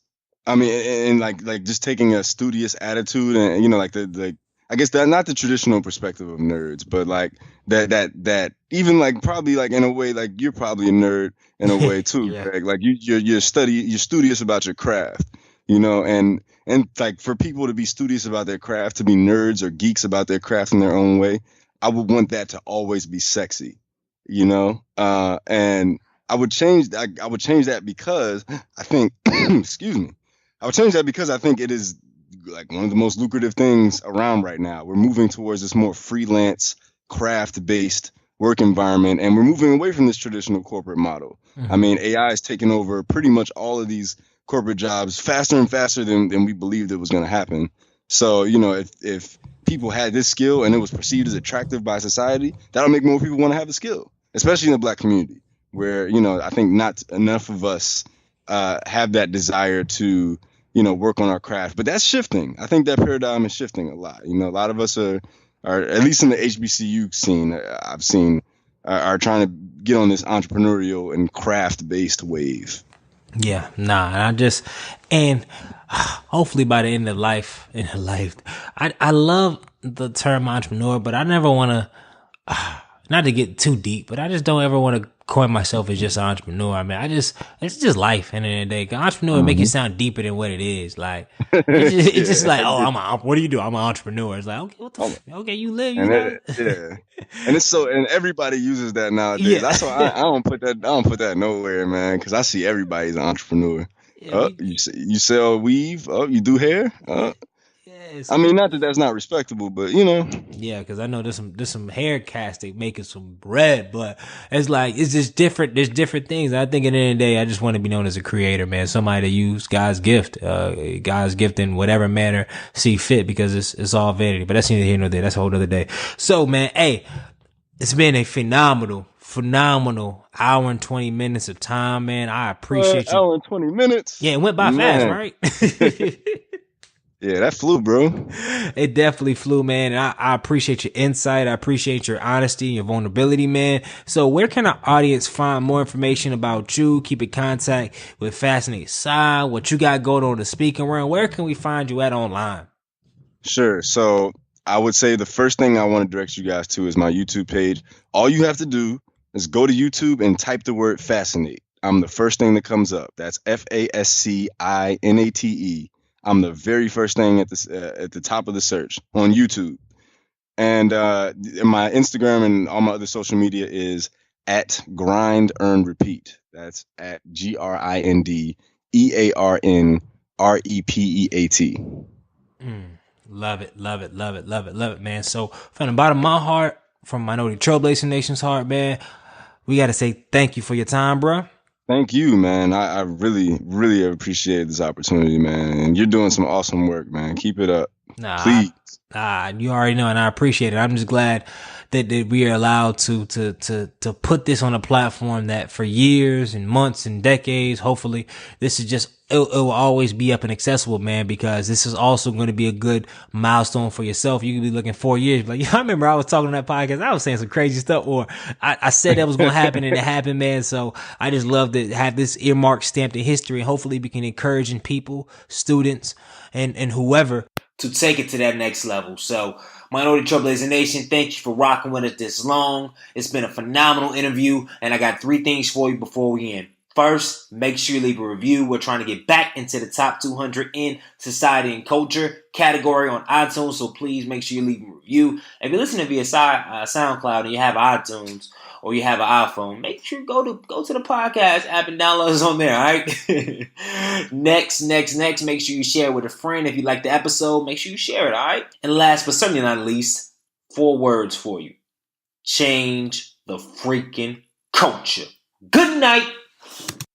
I mean, and like just taking a studious attitude, and, you know, like I guess that, not the traditional perspective of nerds, but like that even like probably like in a way, like you're probably a nerd in a way too. Yeah. Greg. Like you're studious about your craft, you know, and like for people to be studious about their craft, to be nerds or geeks about their craft in their own way, I would want that to always be sexy, you know, and I would change that because I think, excuse me, I would change that because I think it is like one of the most lucrative things around right now. We're moving towards this more freelance, craft-based work environment, and we're moving away from this traditional corporate model. I mean, AI is taking over pretty much all of these corporate jobs faster and faster than we believed it was going to happen. So, you know, if people had this skill and it was perceived as attractive by society, that'll make more people want to have the skill, especially in the Black community, where, you know, I think not enough of us have that desire to, you know, work on our craft. But that's shifting. I think that paradigm is shifting a lot. You know, a lot of us are at least in the HBCU scene, I've seen, are trying to get on this entrepreneurial and craft-based wave. Yeah, and hopefully by the end of life, I love the term entrepreneur, but I never want to, not to get too deep, but I just don't ever want to coin myself as just an entrepreneur. I mean, it's just life. And in the day, entrepreneur make it sound deeper than what it is. Like, it's just like, oh, what do you do? I'm an entrepreneur. It's like, okay, what the okay, you live, you know? And it's and everybody uses that nowadays. Yeah. That's why I don't put that nowhere, man, because I see everybody's an entrepreneur. Yeah, You sell weave. Oh, you do hair. yes. I mean, not that that's not respectable, but you know. Yeah, because I know there's some hair casting making some bread, but it's like it's just different. There's different things. I think at the end of the day, I just want to be known as a creator, man. Somebody to use God's gift in whatever manner see fit, because it's all vanity. But that's neither here nor there. That's a whole other day. So, man, hey, it's been a phenomenal hour and 20 minutes of time, man. I appreciate you. Hour and 20 minutes. Yeah, it went by fast, right? Yeah, that flew, bro. It definitely flew, man. And I appreciate your insight. I appreciate your honesty, your vulnerability, man. So where can our audience find more information about you? Keep in contact with Fascinate Sci, what you got going on the speaking realm. Where can we find you at online? Sure. So I would say the first thing I want to direct you guys to is my YouTube page. All you have to do is go to YouTube and type the word Fascinate. I'm the first thing that comes up. That's FASCINATE. I'm the very first thing at the top of the search on YouTube. And my Instagram and all my other social media is at Grind Earn Repeat. That's at GRINDEARNREPEAT. Love it, man. So from the bottom of my heart, from Minority Trailblazing Nation's heart, man, we got to say thank you for your time, bro. Thank you, man. I really, really appreciate this opportunity, man. And you're doing some awesome work, man. Keep it up. Please. You already know, and I appreciate it. I'm just glad that we are allowed to put this on a platform that for years and months and decades, hopefully, this is just, it will always be up and accessible, man, because this is also going to be a good milestone for yourself. You can be looking 4 years, like, yeah, I remember I was talking on that podcast, I was saying some crazy stuff, or I said that was going to happen and it happened, man. So I just love to have this earmark stamped in history, and hopefully we can encourage people, students, and whoever to take it to that next level. So, Minority Trailblazing Nation, thank you for rocking with us this long. It's been a phenomenal interview, and I got 3 things for you before we end. First, make sure you leave a review. We're trying to get back into the top 200 in society and culture category on iTunes, so please make sure you leave a review. If you're listening via SoundCloud and you have iTunes or you have an iPhone, make sure you go to the podcast app and download us on there, all right? Next, make sure you share it with a friend. If you like the episode, make sure you share it, all right? And last but certainly not least, 4 words for you. Change the freaking culture. Good night.